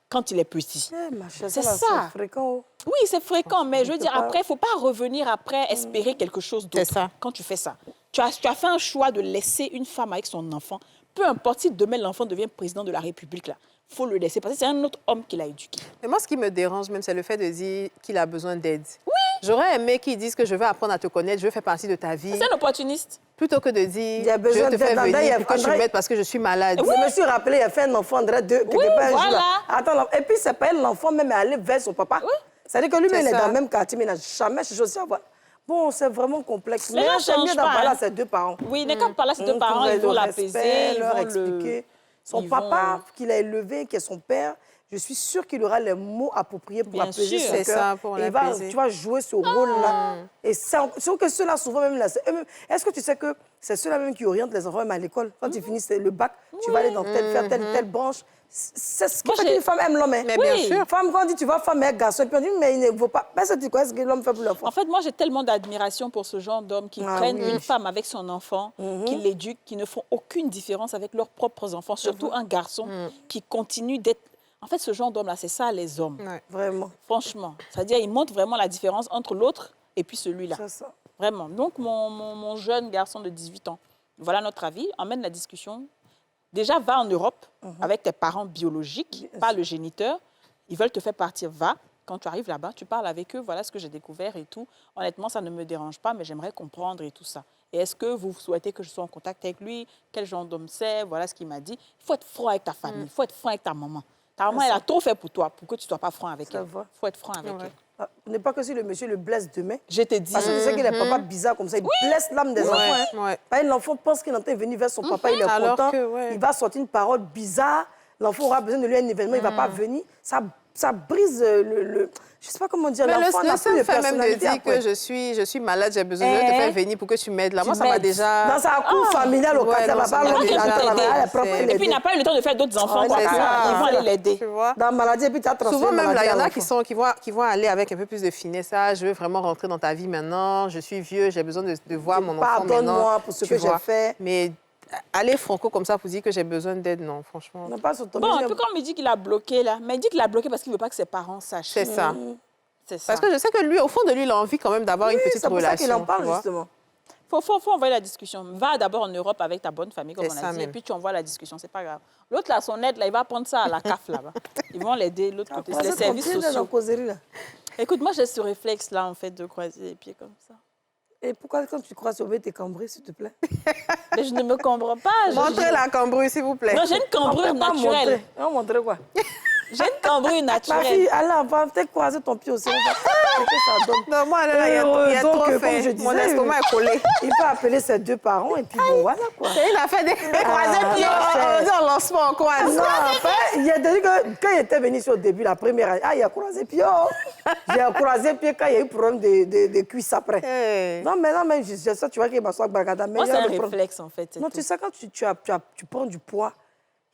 quand il est petit?
C'est ça. C'est fréquent.
Oui, c'est fréquent, mais je veux dire, après, il ne faut pas revenir après, espérer quelque chose d'autre quand tu fais ça. Tu as fait un choix de laisser une femme avec son enfant. Peu importe si demain l'enfant devient président de la République, là. Il faut le laisser, parce que c'est un autre homme qui l'a éduqué.
Mais moi, ce qui me dérange même, c'est le fait de dire qu'il a besoin d'aide.
Oui.
J'aurais aimé qu'ils disent que je veux apprendre à te connaître, je veux faire partie de ta vie.
C'est un opportuniste.
Plutôt que de dire,
je te fais venir
pour que je m'aide parce que je suis malade.
Je me suis rappelé, il a fait un enfant, quelque part.
Voilà.
Attends, et puis, c'est pas l'enfant même aller vers son papa. Oui. C'est-à-dire que lui-même, il est dans le même quartier, mais il n'a jamais cherché à voir. Bon, c'est vraiment complexe. Mais c'est mieux d'en parler à ses deux parents.
Oui, mais quand parler à ses deux parents, ils vont l'apaiser, ils
leur expliquer. Son papa, qu'il a élevé, qui est son père, je suis sûre qu'il aura les mots appropriés pour apaiser son cœur. Il va, tu vas jouer ce rôle-là. Et c'est que ceux-là, souvent même, là, est-ce que tu sais que c'est ceux-là même qui orientent les enfants même à l'école? Quand ils finissent le bac, tu vas aller dans faire telle branche. C'est ce qui
Moi,
fait
j'ai-
qu'une femme aime l'homme. Hein.
Mais bien
Oui.
sûr.
Femme, quand on dit tu vas femme et garçon, puis on dit mais il ne vaut pas. Parce que tu connais ce que l'homme fait pour l'enfant.
En fait, moi, j'ai tellement d'admiration pour ce genre d'hommes qui
Ah
prennent
oui.
une femme avec son enfant, qui l'éduquent, qui ne font aucune différence avec leurs propres enfants, surtout un garçon qui continue d'être... En fait, ce genre d'homme-là, c'est ça, les hommes.
Ouais.
Vraiment.
Franchement. C'est-à-dire, ils montrent vraiment la différence entre l'autre et puis celui-là.
C'est ça.
Vraiment. Donc, mon jeune garçon de 18 ans, voilà notre avis, emmène la discussion. Déjà, va en Europe avec tes parents biologiques, pas le géniteur. Ils veulent te faire partir, va. Quand tu arrives là-bas, tu parles avec eux, voilà ce que j'ai découvert et tout. Honnêtement, ça ne me dérange pas, mais j'aimerais comprendre et tout ça. Et est-ce que vous souhaitez que je sois en contact avec lui? Quel genre d'homme c'est? Voilà ce qu'il m'a dit. Il faut être franc avec ta famille, il faut être franc avec ta maman. Ta maman, elle a trop fait pour toi, pour que tu ne sois pas franc avec
Ça
elle.
va.
Il faut être franc avec elle.
Ah, n'est pas que si le monsieur le blesse demain.
Je t'ai dit.
Parce que tu sais qu'il est papa bizarre comme ça. Il blesse l'âme des enfants. Hein.
Ouais.
Par exemple, l'enfant pense qu'il est venu vers son papa, il est
Alors
content.
que, ouais.
Il va sortir une parole bizarre. L'enfant aura besoin de lui à un événement, il ne va pas venir. Ça brise le... Je ne sais pas comment dire.
Mais
L'enfant
le
n'a plus
seul
de
fait même de
personnalité
dire
après.
que je suis malade, j'ai besoin de te faire venir pour que tu m'aides. Là, moi, ça m'a
m'aides.
déjà...
Dans sa cour familiale, au
Ouais,
quartier,
non,
la
ça
parole,
m'a
elle
déjà
apprend
aidé.
à
Et puis, il
l'aider.
n'a pas eu le temps de faire d'autres enfants.
Ouais,
quoi.
c'est ça.
Ils vont aller l'aider.
Tu vois?
Dans la maladie, et puis tu as transféré
Souvent, même, là, il y en a
maladie à
qui vont aller avec un peu plus de finesse. Ah, je veux vraiment rentrer dans ta vie maintenant. Je suis vieux, j'ai besoin de voir mon enfant maintenant.
Pardonne-moi pour ce
Tu
que j'ai
vois.
fait.
Mais aller franco comme ça pour dire que j'ai besoin d'aide, non, franchement.
On n'a pas sur ton
Bon, un
milieu.
peu comme il dit qu'il a bloqué, là. Mais il dit qu'il a bloqué parce qu'il ne veut pas que ses parents sachent.
C'est ça.
C'est ça.
Parce que je sais que lui, au fond de lui, il a envie quand même d'avoir une petite
C'est pour ça
relation.
qu'il en parle,
tu vois.
justement.
Faut envoyer la discussion. Va d'abord en Europe avec ta bonne famille, comme
C'est
on
ça
a dit, et
même.
puis tu envoies la discussion. C'est pas grave. L'autre, là, son aide, là, il va prendre ça à la CAF, là-bas. Ils vont l'aider, l'autre côté. C'est les services
dans la
sociaux.
causerie, là.
Écoute, moi, j'ai ce réflexe-là, en fait, de croiser les pieds comme ça.
Et pourquoi, quand tu crois sauver tes cambrés, s'il te plaît?
Mais je ne me cambre pas.
Montrez la cambrue, s'il vous plaît.
Non, j'ai une cambrure naturelle.
On va montrer quoi?
J'ai une cambrure
Ma
naturelle.
fille, Allah, va peut-être croiser ton pied aussi. On va voir ce que ça donne.
Non, moi, là, il y a
Donc,
trop
comme
fait.
je
Mon
disais,
estomac est collé.
Il peut appeler ses deux parents et puis bon, voilà quoi.
C'est une affaire de croiser pied.
non,
On dit en lancement en quoi?
Non, enfin, il a dit que quand il était venu sur le début, la première année, il a croisé pied. Oh. J'ai croisé pied quand il y a eu problème de cuisse après.
Hey.
Non, mais c'est ça, tu vois qu'il m'a sorti Bagada.
Moi, c'est un réflexe, en fait. c'est
Non,
tout.
tu sais, quand tu prends du poids,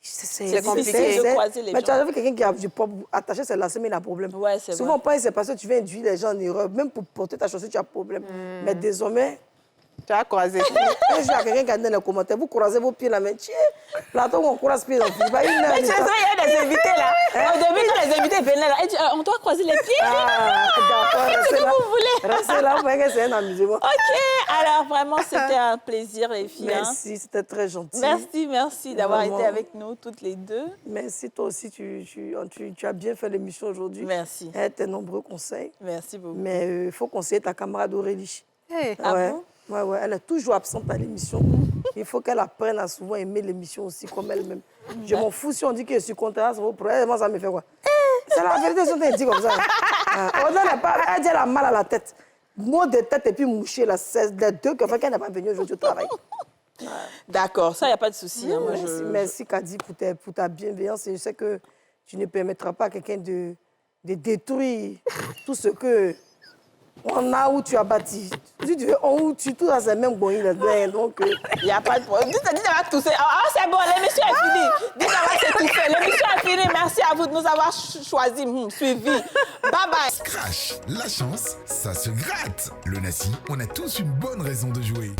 C'est compliqué
de croiser les
mais
gens.
tu as vu quelqu'un qui a du poids attaché, c'est lacet, mais il a problème.
Ouais, c'est
Souvent,
vrai.
c'est parce que tu viens induire les gens en erreur. Même pour porter ta chaussure, tu as problème. Mais désormais,
Tu as croisé.
un jour, il y a quelqu'un qui a dit dans les commentaires, vous croisez vos pieds là, mais tiens, plateau où on croise pieds dans le film.
Mais tu sais, il y a des invités, là. Au début, quand les invités venaient, là, ils disent, on doit croiser les pieds.
Ah, d'accord,
Qu'est-ce
restez
que
là.
vous voulez?
Restez là, vous voyez que c'est un amusement.
OK. Alors, vraiment, c'était un plaisir, les filles. hein.
Merci, c'était très gentil.
Merci d'avoir
Vraiment.
été avec nous toutes les deux.
Merci, toi aussi, tu as bien fait l'émission aujourd'hui.
Merci.
Et tes nombreux conseils.
Merci beaucoup.
Mais il faut conseiller ta camarade Aurélie.
Hey.
Ah
ouais.
bon?
Ouais, elle est toujours absente à l'émission. Il faut qu'elle apprenne à souvent aimer l'émission aussi comme elle-même. Je m'en fous si on dit que je suis contente, ça vaut pour elle. Moi, ça me fait quoi? C'est la vérité, si on te dit comme ça. Elle dit qu'elle a mal à la tête. Mot de tête et puis moucher, là, c'est les deux qui font qu'elle n'est pas venue aujourd'hui au travail.
D'accord, ça, il n'y a pas de souci. hein. Moi,
Merci, Kadi, pour ta bienveillance. Et je sais que tu ne permettras pas à quelqu'un de détruire tout ce que on a où tu as bâti. Si tu veux, où tu tout dans ces mêmes boîtes là-dedans. Donc,
Il n'y a pas de problème. Dis d'avoir toussé. Ah, c'est bon, l'émission est finie. Dis d'avoir s'étouffé. L'émission est finie. Merci à vous de nous avoir choisis, suivis. Bye bye.
Scratch, la chance, ça se gratte. Le Nassi, on a tous une bonne raison de jouer.